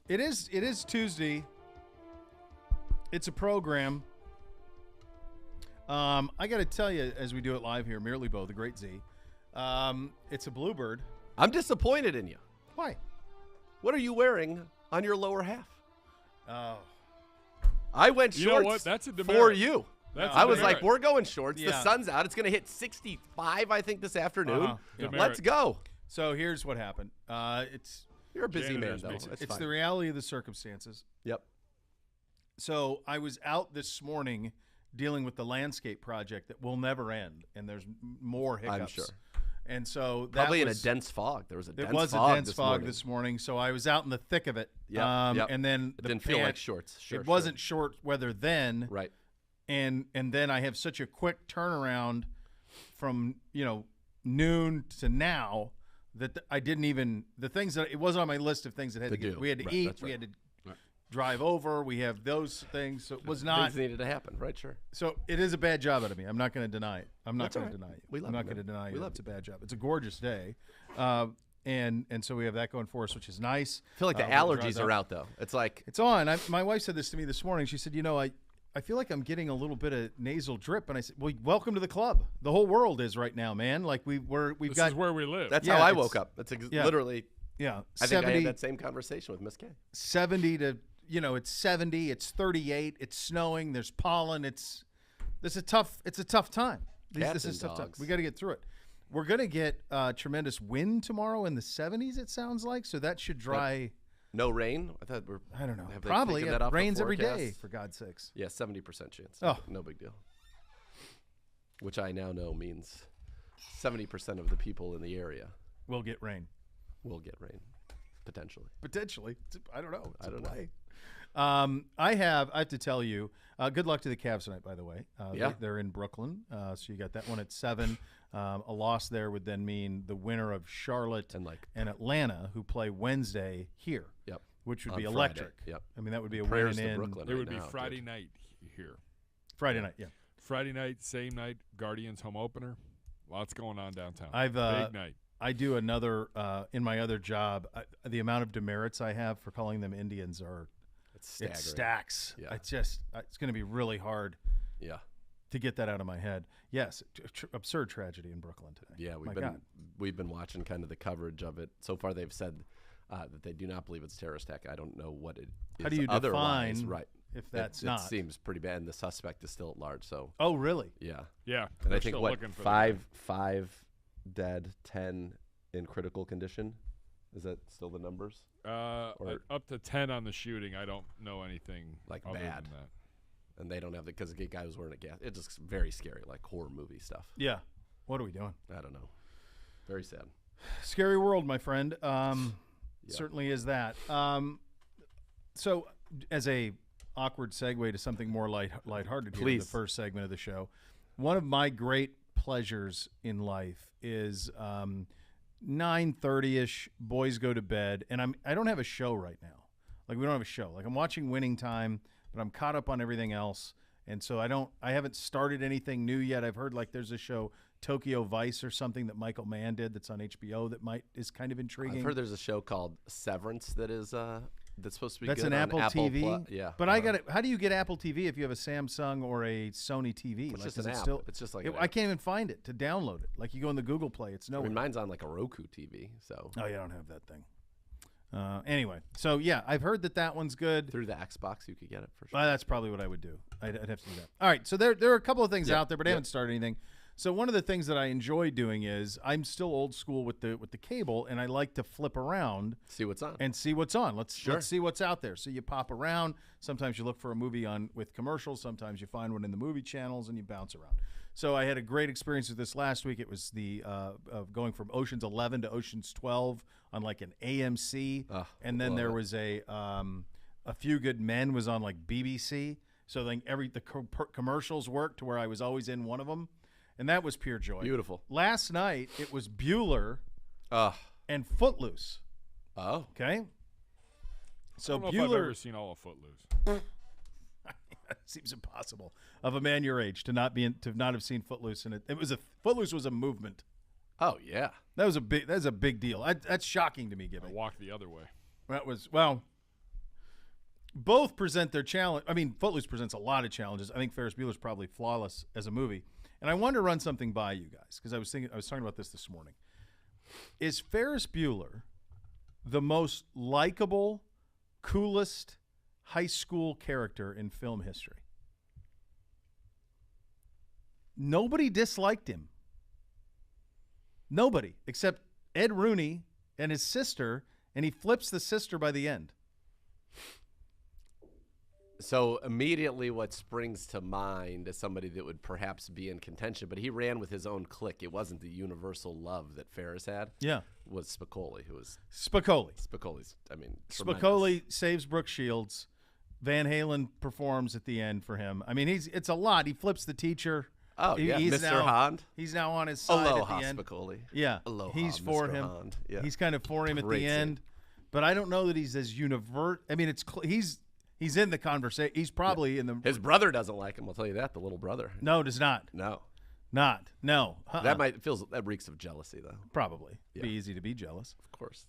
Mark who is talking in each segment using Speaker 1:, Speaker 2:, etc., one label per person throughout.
Speaker 1: It is Tuesday. It's a program. I got to tell you, as we do it live here, Merely Beau, the great Z, it's a bluebird.
Speaker 2: I'm disappointed in you.
Speaker 1: Why?
Speaker 2: What are you wearing on your lower half?
Speaker 1: Oh.
Speaker 2: I went
Speaker 3: You know
Speaker 2: shorts
Speaker 3: what? That's a demerit.
Speaker 2: for you.
Speaker 3: That's
Speaker 2: I
Speaker 3: a
Speaker 2: was
Speaker 3: demerit.
Speaker 2: like, we're going shorts.
Speaker 1: Yeah.
Speaker 2: The sun's out. It's going to hit 65, I think, this afternoon.
Speaker 1: Yeah.
Speaker 2: Let's go.
Speaker 1: So here's what happened.
Speaker 2: You're a busy man,
Speaker 3: Janitors
Speaker 2: though.
Speaker 3: makes it.
Speaker 1: It's
Speaker 2: fine.
Speaker 1: the reality of the circumstances.
Speaker 2: Yep.
Speaker 1: So I was out this morning dealing with the landscape project that will never end, and there's more hiccups.
Speaker 2: I'm sure.
Speaker 1: And so that
Speaker 2: Probably in a
Speaker 1: was-
Speaker 2: dense fog. There was a dense
Speaker 1: It was
Speaker 2: fog
Speaker 1: a dense
Speaker 2: this
Speaker 1: fog
Speaker 2: morning.
Speaker 1: this morning, so I was out in the thick of it.
Speaker 2: Yep, yep.
Speaker 1: And then
Speaker 2: It
Speaker 1: the
Speaker 2: didn't feel like
Speaker 1: pant-
Speaker 2: shorts. Sure,
Speaker 1: it wasn't short weather then,
Speaker 2: Right.
Speaker 1: and then I have such a quick turnaround from noon to now that I didn't even the things that it wasn't on my list of things that had to
Speaker 2: To
Speaker 1: get.
Speaker 2: do.
Speaker 1: We had to
Speaker 2: Right,
Speaker 1: eat.
Speaker 2: that's
Speaker 1: We
Speaker 2: right.
Speaker 1: had to drive over. We have those things. So it was not.
Speaker 2: Things needed to happen. Right, sure.
Speaker 1: So it is a bad job out of me. I'm not going to deny it. I'm not
Speaker 2: That's
Speaker 1: going
Speaker 2: all
Speaker 1: to
Speaker 2: right.
Speaker 1: deny it.
Speaker 2: We love
Speaker 1: I'm not
Speaker 2: it,
Speaker 1: going to
Speaker 2: man.
Speaker 1: deny
Speaker 2: We
Speaker 1: it.
Speaker 2: love
Speaker 1: It's a bad job. It's a gorgeous day, and so we have that going for us, which is nice.
Speaker 2: I feel like the allergies are out, though. It's like
Speaker 1: It's on. My wife said this to me this morning. She said, I feel like I'm getting a little bit of nasal drip, and I said, well, welcome to the club. The whole world is right now, man. Like we've
Speaker 3: This
Speaker 1: got
Speaker 3: is where we live.
Speaker 2: that's
Speaker 1: Yeah,
Speaker 2: how I
Speaker 1: it's-
Speaker 2: woke up. That's
Speaker 1: yeah.
Speaker 2: literally.
Speaker 1: yeah
Speaker 2: I think I
Speaker 1: 70,
Speaker 2: had that same conversation with Miss K.
Speaker 1: 70 to it's 70, it's 38, it's snowing, there's pollen. It's a tough time.
Speaker 2: Cats
Speaker 1: This is
Speaker 2: and
Speaker 1: tough time.
Speaker 2: dogs.
Speaker 1: We got to get through it. We're gonna get tremendous wind tomorrow in the 70s. It sounds like so that should dry.
Speaker 2: No rain. I thought we're.
Speaker 1: I don't know.
Speaker 2: Have they
Speaker 1: Probably
Speaker 2: taken
Speaker 1: it
Speaker 2: that off the
Speaker 1: rains every day.
Speaker 2: forecast?
Speaker 1: For God's sakes.
Speaker 2: Yeah, 70% chance.
Speaker 1: Oh.
Speaker 2: No big deal. Which I now know means 70% of the people in the area
Speaker 1: We'll get rain.
Speaker 2: will get rain, potentially.
Speaker 1: Potentially. I don't know. It's
Speaker 2: I
Speaker 1: a
Speaker 2: don't know.
Speaker 1: play. I have to tell you, good luck to the Cavs tonight, by the way.
Speaker 2: Yeah.
Speaker 1: They're in Brooklyn. So you got that one at 7. A loss there would then mean the winner of Charlotte
Speaker 2: And
Speaker 1: Atlanta, who play Wednesday here,
Speaker 2: Yep.
Speaker 1: which would
Speaker 2: On
Speaker 1: be
Speaker 2: Friday.
Speaker 1: electric.
Speaker 2: Yep.
Speaker 1: I mean, that would be a
Speaker 2: Prayers
Speaker 1: win
Speaker 2: to
Speaker 1: in
Speaker 2: Brooklyn.
Speaker 3: It
Speaker 2: right
Speaker 3: would be
Speaker 2: now,
Speaker 3: Friday
Speaker 2: dude.
Speaker 3: night here.
Speaker 1: Friday night. Yeah.
Speaker 3: Friday night, same night, Guardians home opener. Lots going on downtown.
Speaker 1: I've
Speaker 3: Big night.
Speaker 1: I do another in my other job. The amount of demerits I have for calling them Indians are
Speaker 2: It's staggering.
Speaker 1: it stacks.
Speaker 2: Yeah.
Speaker 1: It's going to be really hard
Speaker 2: Yeah.
Speaker 1: to get that out of my head. Yes, absurd tragedy in Brooklyn today.
Speaker 2: Yeah,
Speaker 1: My God.
Speaker 2: we've been watching kind of the coverage of it. So far, they've said that they do not believe it's terrorist attack. I don't know what it is.
Speaker 1: How do you
Speaker 2: otherwise,
Speaker 1: define
Speaker 2: right?
Speaker 1: if that's
Speaker 2: it
Speaker 1: not?
Speaker 2: seems pretty bad, and the suspect is still at large. So
Speaker 1: Oh, really?
Speaker 2: yeah,
Speaker 3: Yeah.
Speaker 2: and
Speaker 3: they're
Speaker 2: I think
Speaker 3: still
Speaker 2: what
Speaker 3: looking for
Speaker 2: five dead, 10 in critical condition. Is that still the numbers? Or-
Speaker 3: up to 10 on the shooting. I don't know anything
Speaker 2: Like
Speaker 3: other
Speaker 2: bad.
Speaker 3: than that.
Speaker 2: And they don't have because the guy was wearing a gas. It's just very scary, like horror movie stuff.
Speaker 1: Yeah. What are we doing?
Speaker 2: I don't know. Very sad.
Speaker 1: Scary world, my friend. Certainly is that. So, as a awkward segue to something more lighthearted here in the
Speaker 2: Please.
Speaker 1: first segment of the show, one of my great pleasures in life is 9:30ish. Boys go to bed, and I don't have a show right now. Like we don't have a show. Like I'm watching Winning Time, but I'm caught up on everything else, and so I haven't started anything new yet. I've heard like there's a show Tokyo Vice or something that Michael Mann did that's on HBO that is kind of intriguing.
Speaker 2: I've heard there's a show called Severance that is that's supposed to be
Speaker 1: That's
Speaker 2: good
Speaker 1: an
Speaker 2: on
Speaker 1: Apple TV.
Speaker 2: Yeah,
Speaker 1: But I got it. How do you get Apple TV if you have a Samsung or a Sony TV?
Speaker 2: It's just
Speaker 1: is
Speaker 2: an
Speaker 1: it
Speaker 2: app.
Speaker 1: still?
Speaker 2: It's just like
Speaker 1: I can't even find it to download it. Like you go in the Google Play, it's
Speaker 2: I
Speaker 1: nowhere.
Speaker 2: mean, mine's on like a Roku TV, so
Speaker 1: Oh, yeah, I don't have that thing. Anyway, so yeah, I've heard that one's good.
Speaker 2: through the Xbox you could get it for sure.
Speaker 1: Well, that's probably what I would do. I'd have to do that. All right, so there are a couple of things
Speaker 2: Yeah,
Speaker 1: out there, but I
Speaker 2: yeah.
Speaker 1: haven't started anything. So one of the things that I enjoy doing is I'm still old school with the cable, and I like to flip around
Speaker 2: See what's on.
Speaker 1: and see what's on. Let's
Speaker 2: Sure.
Speaker 1: see what's out there. So you pop around. Sometimes you look for a movie with commercials. Sometimes you find one in the movie channels and you bounce around. So I had a great experience with this last week. It was the of going from Ocean's 11 to Ocean's 12 on like an AMC, and then
Speaker 2: love
Speaker 1: there
Speaker 2: it.
Speaker 1: was a Few Good Men was on like BBC. So then the commercials worked to where I was always in one of them, and that was pure joy.
Speaker 2: Beautiful.
Speaker 1: Last night it was Bueller and Footloose.
Speaker 2: Oh,
Speaker 1: Okay.
Speaker 3: I
Speaker 1: So
Speaker 3: don't know if I've
Speaker 1: Bueller
Speaker 3: ever seen all of Footloose.
Speaker 1: seems impossible of a man your age to not have seen Footloose, and Footloose was a movement.
Speaker 2: oh yeah.
Speaker 1: That's a big deal. That's shocking to me,
Speaker 3: I
Speaker 1: given
Speaker 3: walked the other way.
Speaker 1: that was both present their challenge. I mean, Footloose presents a lot of challenges. I think Ferris Bueller's probably flawless as a movie. And I wanted to run something by you guys because I was talking about this morning. Is Ferris Bueller the most likable, coolest high school character in film history? Nobody disliked him. Nobody except Ed Rooney and his sister, and he flips the sister by the end.
Speaker 2: So immediately what springs to mind is somebody that would perhaps be in contention, but he ran with his own clique. It wasn't the universal love that Ferris had.
Speaker 1: Yeah.
Speaker 2: Was Spicoli, who was
Speaker 1: Spicoli's,
Speaker 2: I mean,
Speaker 1: Spicoli saves Brooke Shields. Van Halen performs at the end for him. I mean, it's a lot. He flips the teacher.
Speaker 2: Oh, yeah, Mr. Hond.
Speaker 1: He's now on his side
Speaker 2: Aloha,
Speaker 1: at the end.
Speaker 2: Spicoli.
Speaker 1: Yeah,
Speaker 2: Aloha,
Speaker 1: he's for
Speaker 2: Mr.
Speaker 1: him.
Speaker 2: Hond. Yeah.
Speaker 1: He's kind of for him at
Speaker 2: Great
Speaker 1: the
Speaker 2: scene.
Speaker 1: end, but I don't know that he's as I mean, he's in the conversation. He's probably in the.
Speaker 2: His brother doesn't like him. I'll tell you that. The little brother.
Speaker 1: No, does not.
Speaker 2: No.
Speaker 1: No.
Speaker 2: That reeks of jealousy though.
Speaker 1: Probably
Speaker 2: Yeah.
Speaker 1: be easy to be jealous.
Speaker 2: Of course.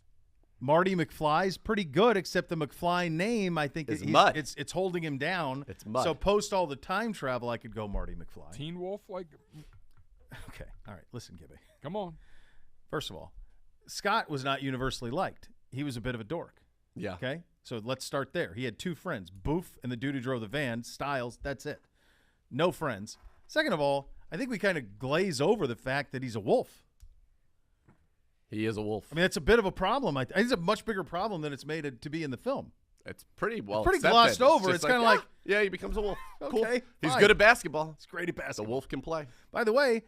Speaker 1: Marty McFly's pretty good, except the McFly name, I think,
Speaker 2: It's mud.
Speaker 1: It's holding him down.
Speaker 2: It's mud.
Speaker 1: So post all the time travel, I could go Marty McFly.
Speaker 3: Teen Wolf, like,
Speaker 1: Okay, all right. Listen, Gibby.
Speaker 3: come on.
Speaker 1: First of all, Scott was not universally liked. He was a bit of a dork.
Speaker 2: Yeah.
Speaker 1: Okay, so let's start there. He had two friends, Boof and the dude who drove the van, Styles. That's it. No friends. Second of all, I think we kind of glaze over the fact that he's a wolf.
Speaker 2: He is a wolf.
Speaker 1: I mean, that's a bit of a problem. I think it's a much bigger problem than it's made it to be in the film.
Speaker 2: It's pretty well
Speaker 1: Pretty
Speaker 2: accepted.
Speaker 1: glossed over.
Speaker 2: just
Speaker 1: It's kinda like-
Speaker 2: yeah, he becomes a wolf. Cool.
Speaker 1: Okay,
Speaker 2: He's
Speaker 1: fine.
Speaker 2: good at basketball.
Speaker 1: It's great at
Speaker 2: The
Speaker 1: basketball.
Speaker 2: wolf can play.
Speaker 1: By the way,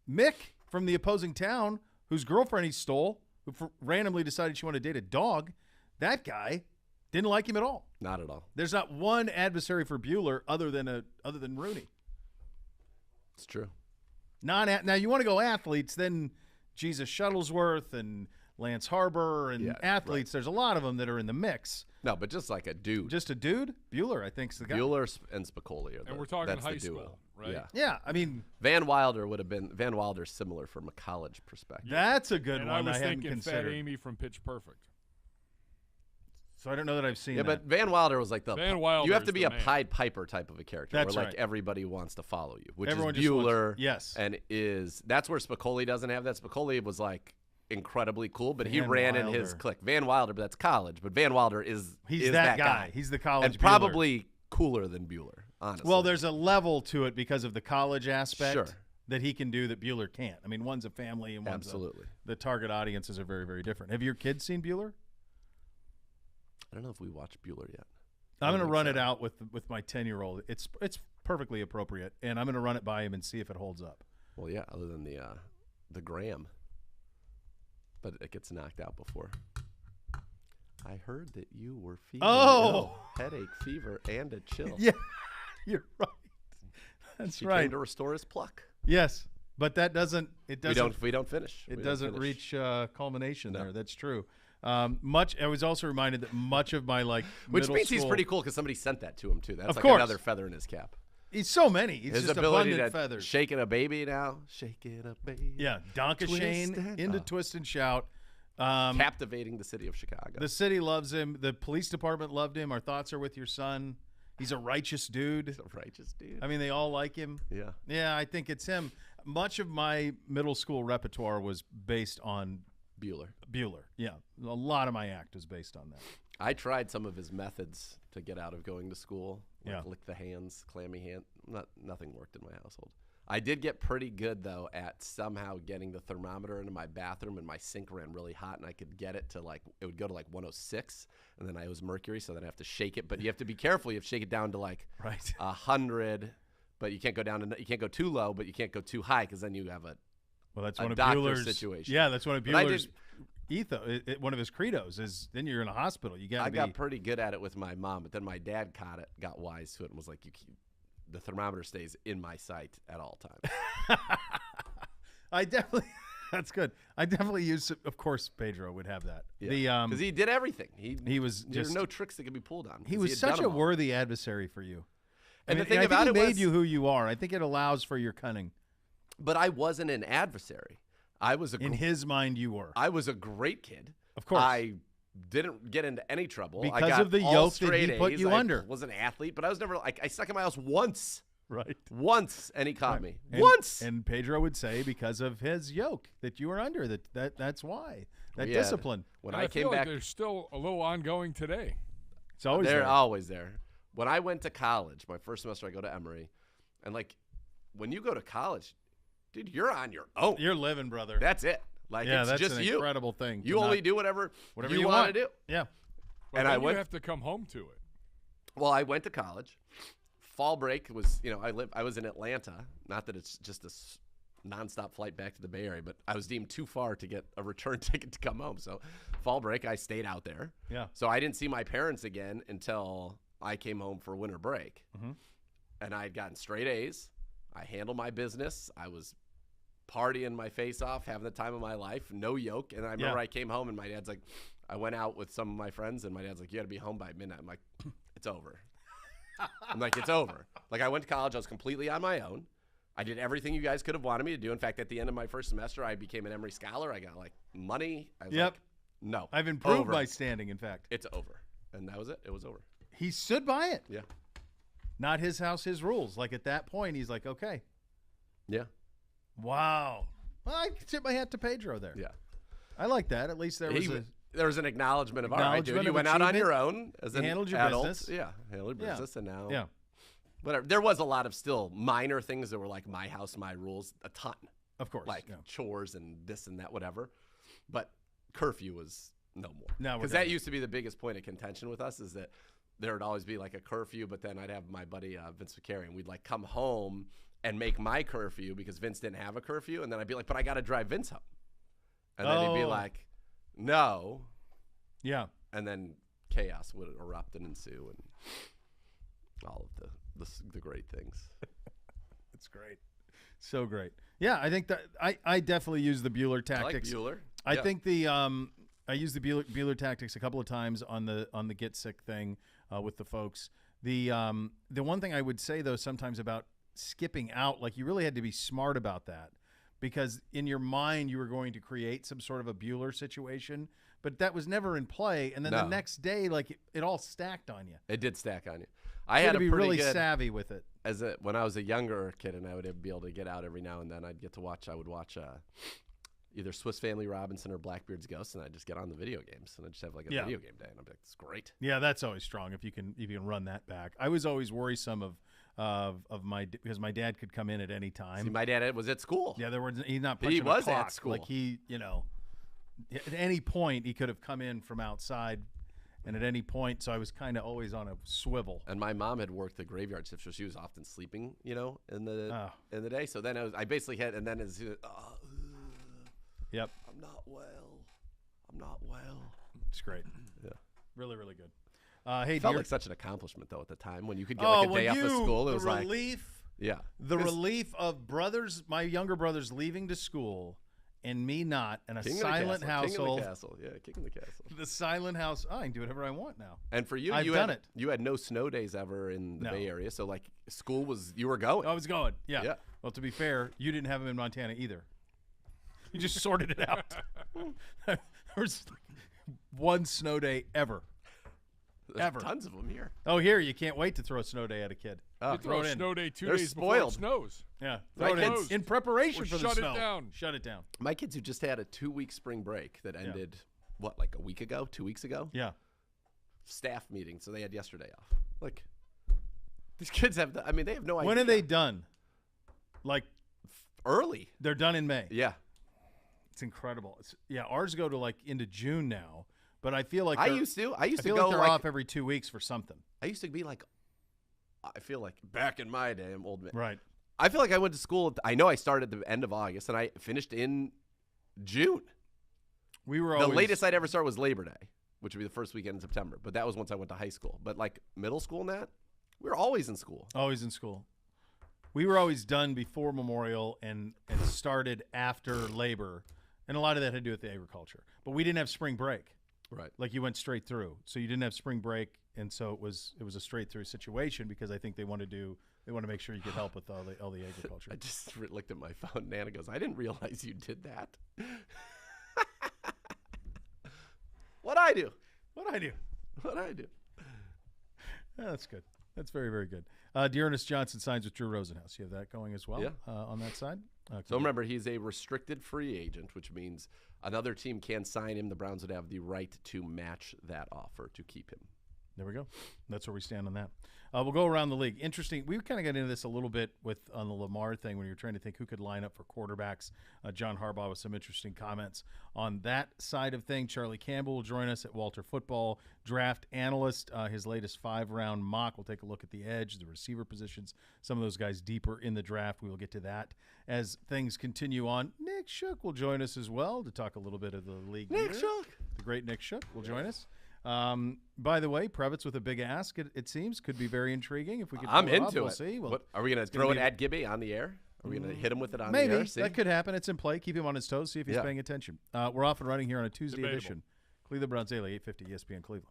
Speaker 1: Mick from the opposing town, whose girlfriend he stole, who randomly decided she wanted to date a dog, that guy didn't like him at all.
Speaker 2: Not at all.
Speaker 1: There's not one adversary for Bueller other than Rooney.
Speaker 2: It's true.
Speaker 1: Now you want to go athletes, then Jesus Shuttlesworth and Lance Harbor and
Speaker 2: Yeah,
Speaker 1: athletes. There's a lot of them that are in the mix.
Speaker 2: No, but just like a dude.
Speaker 1: Just a dude, Bueller, I think, is the guy.
Speaker 2: Bueller and Spicoli are the,
Speaker 3: And we're talking
Speaker 2: that's
Speaker 3: high
Speaker 2: the duo.
Speaker 3: school, right?
Speaker 2: Yeah.
Speaker 1: Yeah, I mean
Speaker 2: Van Wilder's similar from a college perspective.
Speaker 1: that's a good
Speaker 3: And
Speaker 1: one.
Speaker 3: I was
Speaker 1: hadn't
Speaker 3: thinking Fat
Speaker 1: considered.
Speaker 3: Amy from Pitch Perfect.
Speaker 1: So I don't know that I've seen
Speaker 2: Yeah,
Speaker 1: that.
Speaker 2: but Van Wilder was like
Speaker 3: Van
Speaker 2: you
Speaker 3: Wilder
Speaker 2: have to
Speaker 3: is
Speaker 2: be
Speaker 3: the
Speaker 2: a
Speaker 3: man.
Speaker 2: Pied Piper type of a character
Speaker 1: That's
Speaker 2: where like
Speaker 1: right.
Speaker 2: everybody wants to follow you, which
Speaker 1: Everyone
Speaker 2: is
Speaker 1: just wants-
Speaker 2: Bueller.
Speaker 1: yes.
Speaker 2: And that's where Spicoli doesn't have that. Spicoli was like incredibly cool, but he
Speaker 1: Van
Speaker 2: ran in his
Speaker 1: Wilder.
Speaker 2: clique. Van Wilder, but that's college. But Van Wilder is
Speaker 1: He's
Speaker 2: that
Speaker 1: guy. He's the college
Speaker 2: and
Speaker 1: Bueller.
Speaker 2: probably cooler than Bueller, honestly.
Speaker 1: Well, there's a level to it because of the college aspect
Speaker 2: Sure.
Speaker 1: that he can do that Bueller can't. I mean, one's a family and one's
Speaker 2: Absolutely.
Speaker 1: the target audiences are very, very different. Have your kids seen Bueller?
Speaker 2: I don't know if we watched Bueller yet.
Speaker 1: I'm going to
Speaker 2: think
Speaker 1: run
Speaker 2: so.
Speaker 1: it out with my 10-year-old. It's perfectly appropriate, and I'm going to run it by him and see if it holds up.
Speaker 2: Well, yeah, other than the Graham, but it gets knocked out before. I heard that you were feeling ill. Headache, fever, and a chill.
Speaker 1: Yeah, you're right. That's
Speaker 2: she
Speaker 1: right.
Speaker 2: came to restore his pluck.
Speaker 1: Yes, but that doesn't. It doesn't.
Speaker 2: We don't finish.
Speaker 1: It
Speaker 2: We don't
Speaker 1: doesn't
Speaker 2: finish.
Speaker 1: reach culmination
Speaker 2: No.
Speaker 1: there. That's true. I was also reminded that much of my
Speaker 2: Which
Speaker 1: middle
Speaker 2: means he's
Speaker 1: school-
Speaker 2: pretty cool because somebody sent that to him too. That's
Speaker 1: Of
Speaker 2: like
Speaker 1: course.
Speaker 2: another feather in his cap.
Speaker 1: He's so many. He's
Speaker 2: His
Speaker 1: just
Speaker 2: ability
Speaker 1: abundant
Speaker 2: to
Speaker 1: feathers.
Speaker 2: shaking a baby now, shaking a baby.
Speaker 1: Yeah, Donka
Speaker 2: Twist
Speaker 1: Shane
Speaker 2: and-
Speaker 1: into Twist and Shout.
Speaker 2: Captivating the city of Chicago.
Speaker 1: The city loves him. The police department loved him. Our thoughts are with your son. He's a righteous dude.
Speaker 2: He's a righteous dude.
Speaker 1: I mean, they all like him.
Speaker 2: Yeah.
Speaker 1: Yeah, I think it's him. Much of my middle school repertoire was based on
Speaker 2: Bueller.
Speaker 1: Bueller. Yeah, a lot of my act was based on that.
Speaker 2: I tried some of his methods to get out of going to school. Like
Speaker 1: Yeah.
Speaker 2: lick the hands, clammy hand. Nothing worked in my household. I did get pretty good though at somehow getting the thermometer into my bathroom, and my sink ran really hot, and I could get it to it would go to 106, and then I was mercury, so then I have to shake it. But you have to be careful. You have to shake it down to
Speaker 1: Right.
Speaker 2: 100, but you can't go down you can't go too low, but you can't go too high because then you have
Speaker 1: Well, that's
Speaker 2: a
Speaker 1: one of
Speaker 2: doctor
Speaker 1: Bueller's
Speaker 2: situation.
Speaker 1: Yeah, that's one of
Speaker 2: But I
Speaker 1: Bueller's ethos. One of his credos is then you're in a hospital. You got
Speaker 2: I
Speaker 1: to be.
Speaker 2: got pretty good at it with my mom, but then my dad got wise to it and was like, the thermometer stays in my sight at all times.
Speaker 1: I definitely. That's good. I definitely use. Of course, Pedro would have that.
Speaker 2: Yeah. Because he did everything.
Speaker 1: He was
Speaker 2: There's
Speaker 1: just.
Speaker 2: no tricks that could be pulled on.
Speaker 1: He
Speaker 2: 'cause
Speaker 1: was
Speaker 2: had
Speaker 1: such
Speaker 2: done
Speaker 1: a
Speaker 2: them all.
Speaker 1: worthy adversary for you.
Speaker 2: And the thing
Speaker 1: I
Speaker 2: about
Speaker 1: think
Speaker 2: it
Speaker 1: he made
Speaker 2: was-
Speaker 1: you who you are. I think it allows for your cunning.
Speaker 2: But I wasn't an adversary. I was
Speaker 1: In his mind, you were.
Speaker 2: I was a great kid.
Speaker 1: Of course.
Speaker 2: I Didn't get into any trouble.
Speaker 1: Because
Speaker 2: I got
Speaker 1: of the
Speaker 2: all
Speaker 1: yoke that
Speaker 2: straight
Speaker 1: he put
Speaker 2: A's.
Speaker 1: you
Speaker 2: I
Speaker 1: under.
Speaker 2: was an athlete, but I was never like, I stuck in my house once.
Speaker 1: Right.
Speaker 2: Once, and he caught me.
Speaker 1: And,
Speaker 2: Once.
Speaker 1: And Pedro would say because of his yoke that you were under, that's why. That
Speaker 2: Yeah.
Speaker 1: discipline.
Speaker 2: When
Speaker 3: And
Speaker 2: I
Speaker 3: I
Speaker 2: came
Speaker 3: feel
Speaker 2: back,
Speaker 3: like they're still a little ongoing today.
Speaker 1: It's always
Speaker 2: they're
Speaker 1: there.
Speaker 2: always there. When I went to college, my first semester, I go to Emory, and like, when you go to college, dude, you're on your own.
Speaker 1: You're living, brother.
Speaker 2: That's it. Like,
Speaker 1: yeah,
Speaker 2: it's
Speaker 1: that's
Speaker 2: just
Speaker 1: an
Speaker 2: you.
Speaker 1: incredible thing.
Speaker 2: You only do whatever you
Speaker 1: want
Speaker 2: to do.
Speaker 1: Yeah.
Speaker 3: But
Speaker 2: And
Speaker 3: then
Speaker 2: I went.
Speaker 3: you have to come home to it.
Speaker 2: Well, I went to college. Fall break was, I was in Atlanta. Not that it's just this nonstop flight back to the Bay Area, but I was deemed too far to get a return ticket to come home. So fall break, I stayed out there.
Speaker 1: Yeah.
Speaker 2: So I didn't see my parents again until I came home for winter break.
Speaker 1: Mhm.
Speaker 2: And I had gotten straight A's. I handled my business. I was partying my face off, having the time of my life, no yoke. And I remember I came home and my dad's like, I went out with some of my friends and my dad's like, you got to be home by midnight. I'm like, it's over. I'm like, it's over. Like, I went to college. I was completely on my own. I did everything you guys could have wanted me to do. In fact, at the end of my first semester, I became an Emory scholar. I got like money. I was like, no.
Speaker 1: I've improved
Speaker 2: over.
Speaker 1: my standing, in fact.
Speaker 2: It's over. And that was it. It was over.
Speaker 1: He stood by it.
Speaker 2: Yeah.
Speaker 1: Not his house, his rules. Like at that point, he's like, okay.
Speaker 2: Yeah.
Speaker 1: Wow. Well, I tip my hat to Pedro there.
Speaker 2: Yeah.
Speaker 1: I like that. At least there was
Speaker 2: there was an acknowledgement of, all right, dude,
Speaker 1: Acknowledgement
Speaker 2: you
Speaker 1: of
Speaker 2: went out on
Speaker 1: achievement.
Speaker 2: your own as an
Speaker 1: handled your
Speaker 2: adult.
Speaker 1: business.
Speaker 2: Yeah, handled your
Speaker 1: Yeah.
Speaker 2: business, and now,
Speaker 1: Yeah.
Speaker 2: whatever. There was a lot of still minor things that were like my house, my rules, a ton,
Speaker 1: Of course.
Speaker 2: like
Speaker 1: yeah.
Speaker 2: chores and this and that, whatever. But curfew was no more.
Speaker 1: Now we're
Speaker 2: Because
Speaker 1: done.
Speaker 2: that used to be the biggest point of contention with us, is that there would always be like a curfew, but then I'd have my buddy Vince McCary, and we'd like come home and make my curfew because Vince didn't have a curfew, and then I'd be like, but I got to drive Vince home. And then he'd be
Speaker 1: Oh.
Speaker 2: like, no.
Speaker 1: Yeah.
Speaker 2: And then chaos would erupt and ensue, and all of the great things.
Speaker 1: It's great. So great. Yeah, I think that I definitely use the Bueller
Speaker 2: I like
Speaker 1: tactics.
Speaker 2: Bueller.
Speaker 1: I
Speaker 2: Yeah.
Speaker 1: think I used the Bueller tactics a couple of times on the get sick thing with the folks. The one thing I would say though sometimes about skipping out, like you really had to be smart about that, because in your mind you were going to create some sort of a Bueller situation, but that was never in play. And then the
Speaker 2: No.
Speaker 1: next day, like it all stacked on you.
Speaker 2: It did stack on you. I
Speaker 1: You
Speaker 2: had
Speaker 1: to
Speaker 2: a
Speaker 1: be
Speaker 2: pretty
Speaker 1: really
Speaker 2: good
Speaker 1: savvy with it.
Speaker 2: when I was a younger kid, and I would be able to get out every now and then. I'd get to watch. I would watch either Swiss Family Robinson or Blackbeard's Ghost, and I'd just get on the video games, and I'd just have like a video game day, and I'd be like, "It's great."
Speaker 1: Yeah, that's always strong if you can run that back. I was always worrisome of my because my dad could come in at any time.
Speaker 2: See, my dad was at school.
Speaker 1: Yeah, he's not punching
Speaker 2: was
Speaker 1: a
Speaker 2: at
Speaker 1: clock.
Speaker 2: school.
Speaker 1: Like at any point he could have come in from outside, and at any point, so I was kind of always on a swivel.
Speaker 2: And my mom had worked the graveyard shift, so she was often sleeping, in the
Speaker 1: Oh.
Speaker 2: in the day. So then I basically had, and then
Speaker 1: Yep,
Speaker 2: I'm not well.
Speaker 1: it's great.
Speaker 2: Yeah.
Speaker 1: Really, really good. Hey,
Speaker 2: It felt
Speaker 1: dear.
Speaker 2: like such an accomplishment though at the time when you could get like a day off of school. It was like,
Speaker 1: relief,
Speaker 2: yeah,
Speaker 1: the
Speaker 2: 'Cause
Speaker 1: relief of my younger brothers leaving to school, and me not, and a
Speaker 2: King of the
Speaker 1: silent
Speaker 2: castle, King of
Speaker 1: household.
Speaker 2: the castle, yeah, king of the castle.
Speaker 1: The silent house. Oh, I can do whatever I want now.
Speaker 2: And for you,
Speaker 1: I've
Speaker 2: you
Speaker 1: done
Speaker 2: had,
Speaker 1: it.
Speaker 2: You had no snow days ever in the
Speaker 1: No.
Speaker 2: Bay Area, so like school was you were going.
Speaker 1: I was going. Yeah.
Speaker 2: Yeah.
Speaker 1: Well, to be fair, you didn't have them in Montana either. You just sorted it out. There was one snow day ever.
Speaker 2: There's
Speaker 1: ever.
Speaker 2: tons of them here.
Speaker 1: Oh, here, you can't wait to throw a snow day at a kid.
Speaker 2: Oh,
Speaker 3: You throw
Speaker 1: it
Speaker 3: a
Speaker 1: in.
Speaker 3: snow day 2
Speaker 2: They're
Speaker 3: days
Speaker 2: spoiled.
Speaker 3: before it snows.
Speaker 1: Yeah.
Speaker 2: My
Speaker 1: Throw it in.
Speaker 2: kids-
Speaker 1: In preparation
Speaker 3: Or
Speaker 1: for the
Speaker 3: shut it
Speaker 1: snow.
Speaker 3: down.
Speaker 1: Shut it down.
Speaker 2: My kids who just had a 2-week spring break that ended like a week ago, 2 weeks ago.
Speaker 1: Yeah.
Speaker 2: Staff meeting, so they had yesterday off. Like these kids have, they have no idea.
Speaker 1: When are they done? Like,
Speaker 2: Early.
Speaker 1: they're done in May.
Speaker 2: Yeah.
Speaker 1: It's incredible. Ours go to like into June now, but I feel like
Speaker 2: I
Speaker 1: they're-
Speaker 2: used to
Speaker 1: I feel
Speaker 2: go
Speaker 1: like they're
Speaker 2: like
Speaker 1: off every 2 weeks for something.
Speaker 2: I used to be like, I feel like back in my day, I'm old man.
Speaker 1: Right.
Speaker 2: I feel like I went to school. I know I started at the end of August and I finished in June.
Speaker 1: We were
Speaker 2: The
Speaker 1: always
Speaker 2: latest I'd ever start was Labor Day, which would be the first weekend in September. But that was once I went to high school. But like middle school and that, we were always in school.
Speaker 1: always in school. We were always done before Memorial and started after Labor, and a lot of that had to do with the agriculture. But we didn't have spring break.
Speaker 2: Right.
Speaker 1: Like you went straight through, so you didn't have spring break, and so it was a straight through situation because I think they want to make sure you could help with all the agriculture.
Speaker 2: I just looked at my phone. Nana goes, I didn't realize you did that. What'd I do?
Speaker 1: What I do?
Speaker 2: What I do?
Speaker 1: Yeah, that's good. That's very, very good. Dearness Johnson signs with Drew Rosenhaus. You have that going as well on that side?
Speaker 2: So remember, he's a restricted free agent, which means another team can sign him. The Browns would have the right to match that offer to keep him.
Speaker 1: There we go. That's where we stand on that. We'll go around the league. Interesting. We kind of got into this a little bit on the Lamar thing when you were trying to think who could line up for quarterbacks. John Harbaugh with some interesting comments on that side of things. Charlie Campbell will join us at Walter Football, draft analyst. His latest 5-round mock. We'll take a look at the edge, the receiver positions, some of those guys deeper in the draft. We will get to that as things continue on. Nick Shook will join us as well to talk a little bit of the league.
Speaker 2: Nick Shook.
Speaker 1: The great Nick Shook will join us. By the way, Previtz with a big ask, it seems, could be very intriguing. If we could,
Speaker 2: I'm
Speaker 1: pull it off,
Speaker 2: into
Speaker 1: we'll
Speaker 2: it.
Speaker 1: see. Well,
Speaker 2: what, are we going to throw it at Gibby on the air? Are we going to hit him with it on the air?
Speaker 1: Maybe.
Speaker 2: See?
Speaker 1: That could happen. It's in play. Keep him on his toes. See if he's paying attention. We're off and running here on a Tuesday
Speaker 3: Debatable.
Speaker 1: edition. Cleveland Browns Daily, 850 ESPN Cleveland.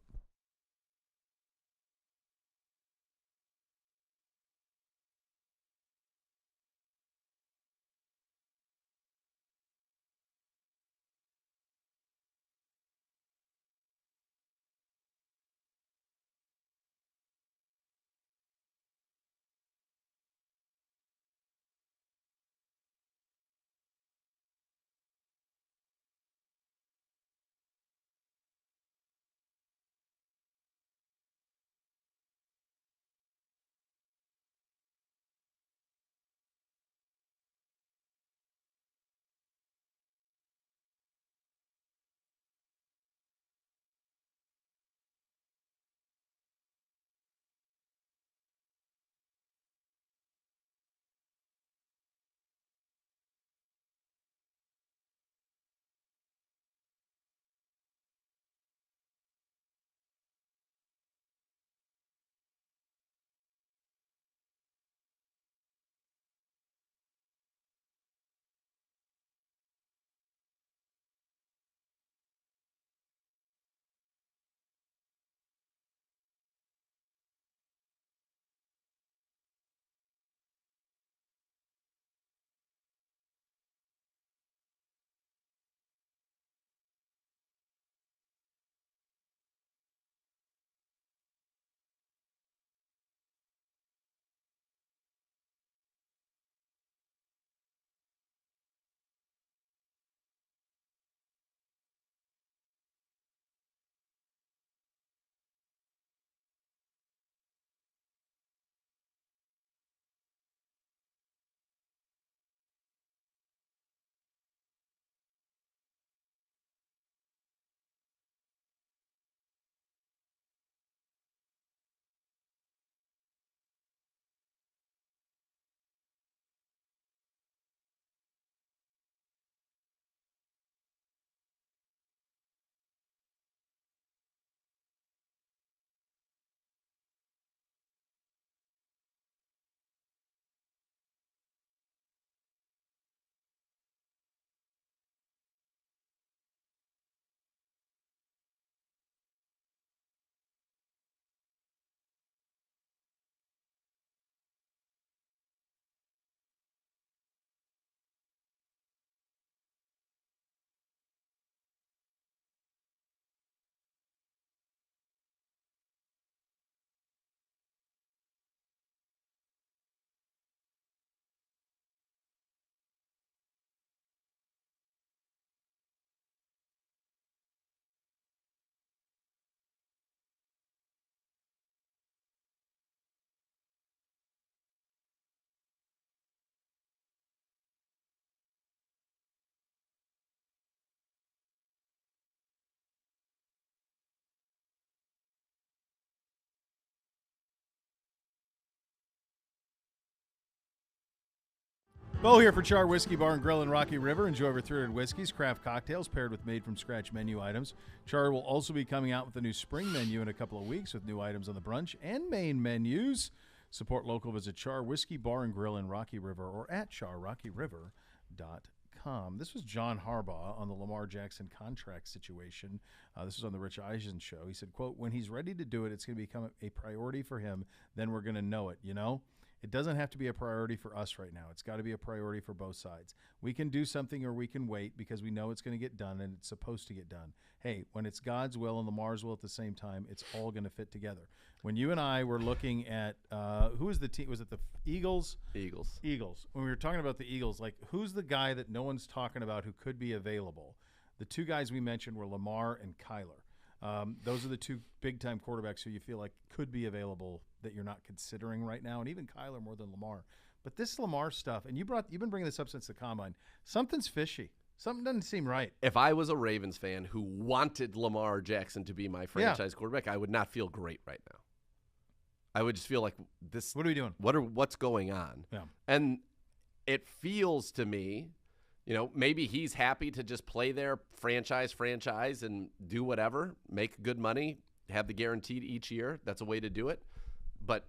Speaker 1: Beau here for Char Whiskey Bar and Grill in Rocky River. Enjoy over 300 whiskeys, craft cocktails paired with made-from-scratch menu items. Char will also be coming out with a new spring menu in a couple of weeks with new items on the brunch and main menus. Support local. Visit Char Whiskey Bar and Grill in Rocky River or at charrockyriver.com. This was John Harbaugh on the Lamar Jackson contract situation. This was on the Rich Eisen show. He said, quote, when he's ready to do it, it's going to become a priority for him. Then we're going to know it, you know? It doesn't have to be a priority for us right now. It's got to be a priority for both sides. We can do something or we can wait because we know it's going to get done and it's supposed to get done. Hey, when it's God's will and Lamar's will at the same time, it's all going to fit together. When you and I were looking at who was the team? Was it the Eagles? Eagles. When we were talking about the Eagles, like who's the guy that no one's talking about who could be available? The two guys we mentioned were Lamar and Kyler. Those are the two big-time quarterbacks who you feel like could be available that you're not considering right now, and even Kyler more than Lamar. But this Lamar stuff, and you've been bringing this up since the Combine, something's fishy. Something doesn't seem right.
Speaker 2: If I was a Ravens fan who wanted Lamar Jackson to be my franchise quarterback, I would not feel great right now. I would just feel like this.
Speaker 1: What are we doing?
Speaker 2: What's going on?
Speaker 1: Yeah.
Speaker 2: And it feels to me, maybe he's happy to just play there, franchise, and do whatever, make good money, have the guaranteed each year. That's a way to do it. But